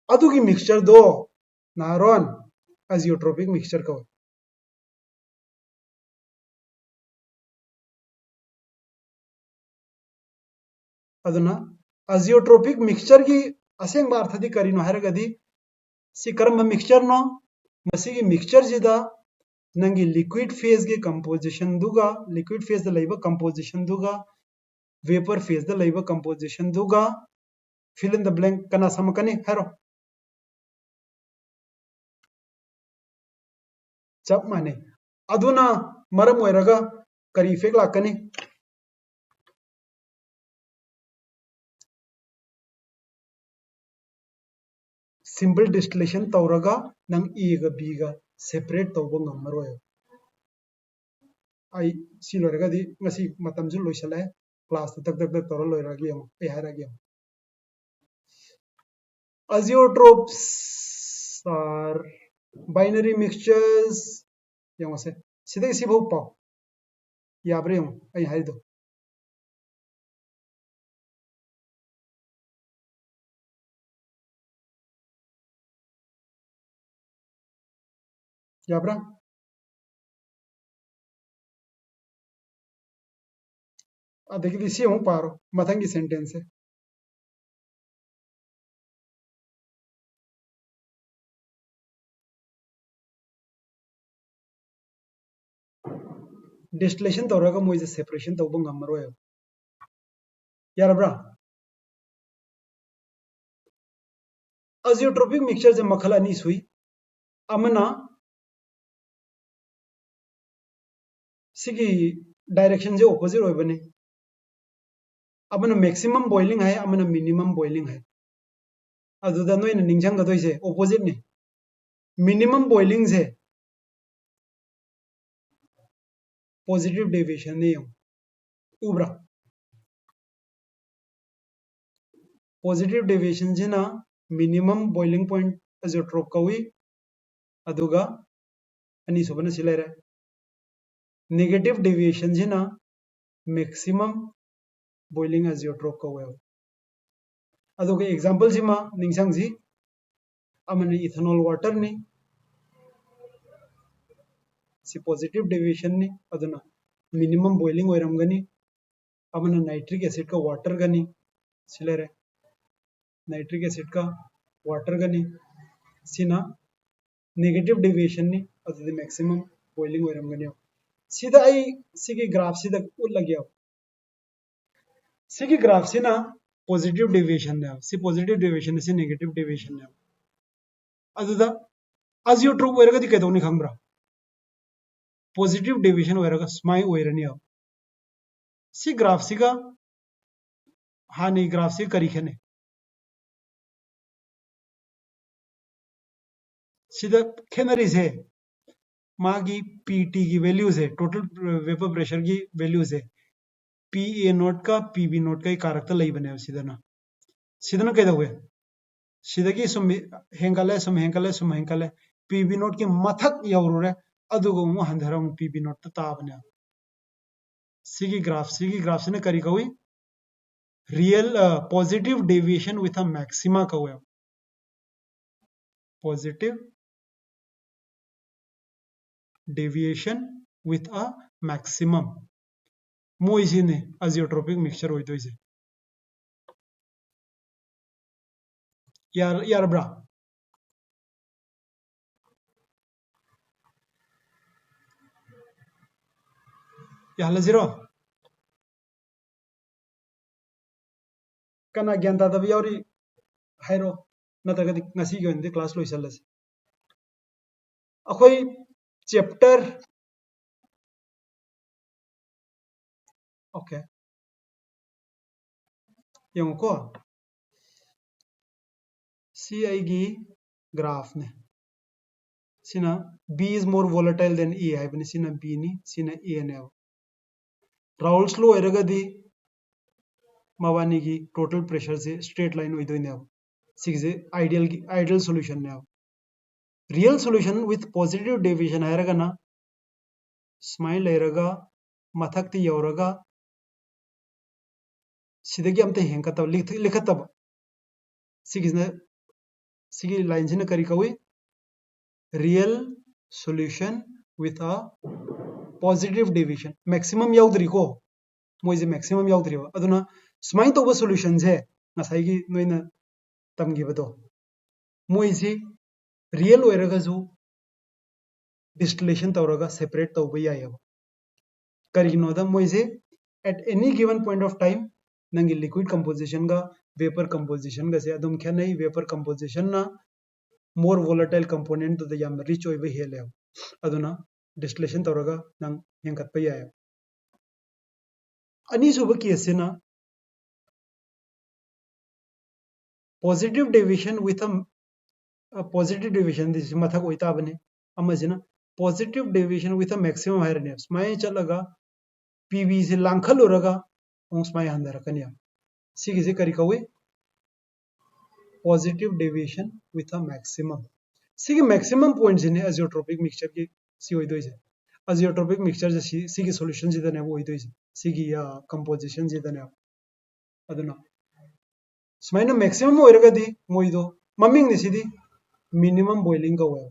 [SPEAKER 1] adugi mixture do naron azeotropic mixture ko aduna azeotropic mixture की aseng ba arthadi karino haragadi si karamba mixture no masigi mixture jida nangi liquid phase की composition duga liquid phase da laiba composition duga vapor phase da laiba composition duga fill in the blank kana samakani haro chap mane aduna maram oiraga kari effect lakani simple distillation tawraga nang e ga b ga separate tawba ngamaroy ai si loiraga di ngasi matam ju loisale class tak tak tak tawra loiragi yam ai haragi yam azeotropes are binary mixtures yang ase sidai si bhau pa yabre yam ai haido yabra adegi si hum paro mathangi sentence hai distillation tawraga moise separation tawba ngamaroy yarabra azeotropic mixture se makhala ani sui amana sigi direction je opposite hoibane amana maximum boiling hai amana minimum boiling hai aduda noina ningjang gadoise opposite ne minimum boiling se positive deviation ne ubra positive deviation jina minimum boiling point azeotrop kawi aduga ani sobana silare negative deviation jina maximum boiling azeotrop kawi aduga example jima ningsang ji amana ethanol water ni si positive deviation ni aduna minimum boiling oiramgani amana nitric acid ka water gani silare nitric acid ka water gani sina negative deviation ni adudi maximum boiling oiramgani sida ai sigi graph sida ullagya sigi graph sina positive deviation ne si positive deviation si negative deviation ne aduda azeotrope oiragadi kaidoni khangbra positive deviation oiraga smai oirani si graph siga hani graph si kari khane sida khenari se मागी पीटी की वैल्यूज है टोटल वेपर प्रेशर की वैल्यूज है पी ए नोट का पी बी नोट का कारक लई बने सिदना कई हुए सिदगी सुम हेंकले पी बी नोट की मथक यौरुरे अदुगो मु हंधरम पी बी नोट ताबने सिगी ग्राफ से करी कवी real positive deviation with a maxima कवे positive deviation with a maximum मोइसिने azeotropic mixture होई तो इसे यार ब्रा याला जीरो कना ज्ञान दादा भी यारी हाइरो नतरगदी ngasi gi onde class loisalase अखोई चैप्टर ओके यंको सी आएगी ग्राफ ने सिना b is more volatile than a है बने सिना b ni सिना a ने राउल्स लो एरगदी मवानी की टोटल प्रेशर से स्ट्रेट लाइन होई दोने सिक्से आइडियल सॉल्यूशन ने real solution with positive deviation है ना स्माइल लेरगा मथक्ति यौरगा सिदगी अमते हेंकतब लिखतब सिगिना सिगी लाइन सिना करी कवी real solution with a positive division maximum याउद्री को मोइजे मैक्सिमम याउद्री अदुना स्माइन तोबा सॉल्यूशन से नसाइगी नोइना तमगिबदो मोइजे रियल ओइरगाजु डिस्टिलेशन तौरगा सेपरेट तौबा यायब करिगिनोदा मोइजे at any given point of time नंगी लिक्विड कंपोजिशन गा वेपर कंपोजिशन गा से अदुम खेनै वेपर कंपोजिशन ना मोर वोलेटाइल कंपोनेंट द याम रिच ओइबा हेले अदुना डिस्टिलेशन तौरगा नंग हेंकतपा याय अनी सुबह केस से ना positive deviation with a positive deviation this मथक ओइता बने अमजिना positive deviation with a maximum हायरने स्माय चलगा पीवी से लांखल उरगा ओंग स्माय हंदरकनिया सिगी से करी कवे positive deviation with a maximum सिगी मैक्सिमम पॉइंट ने अजियोट्रोपिक मिक्सचर की सी होइदोइ से अजियोट्रोपिक मिक्सचर से सिगी सॉल्यूशन से दने होइदोइ से सिगी या कंपोजिशन से दने अदुना स्माइना मैक्सिमम होइरगदी मोइदो ममिंग निसिदी मिनिमम बॉइलिंग का हुआ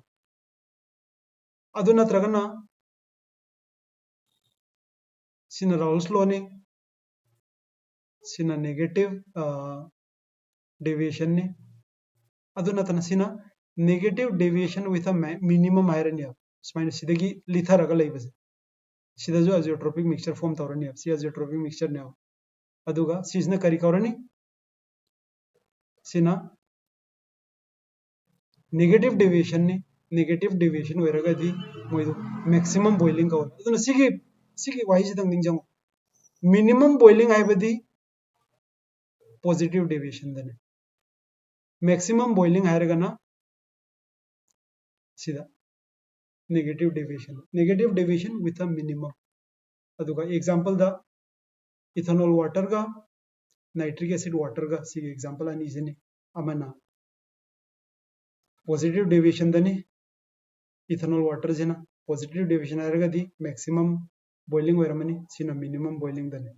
[SPEAKER 1] अदु नत्रगना सिना राउल्स लॉ ने सिना नेगेटिव डेविएशन ने अदु नतना सिना negative deviation with a minimum आयरन या स्माइना सिदगी लिथरगा लेबसे सिदा जो अजियोट्रोपिक मिक्सचर फॉर्म तौरनी सि अजियोट्रोपिक मिक्सचर ने अदुगा सिजना करी कौरनी सिना नेगेटिव डेविएशन ने नेगेटिव डेविएशन होइरगदी मोइदो मैक्सिमम बॉइलिंग का होय अदुना सिगी वाइज दंग निंजंग मिनिमम बॉइलिंग आइबदी पॉजिटिव डेविएशन दने मैक्सिमम बॉइलिंग हायरगना सिदा negative deviation with a minimum अदुगा एग्जांपल दा इथेनॉल वाटर का नाइट्रिक एसिड वाटर का सिगी एग्जांपल अनि जने अमना पॉजिटिव डेविएशन दने इथेनॉल वाटर जेना पॉजिटिव डेविएशन आयरगदी मैक्सिमम बॉइलिंग होइरमनी सिना मिनिमम बॉइलिंग दने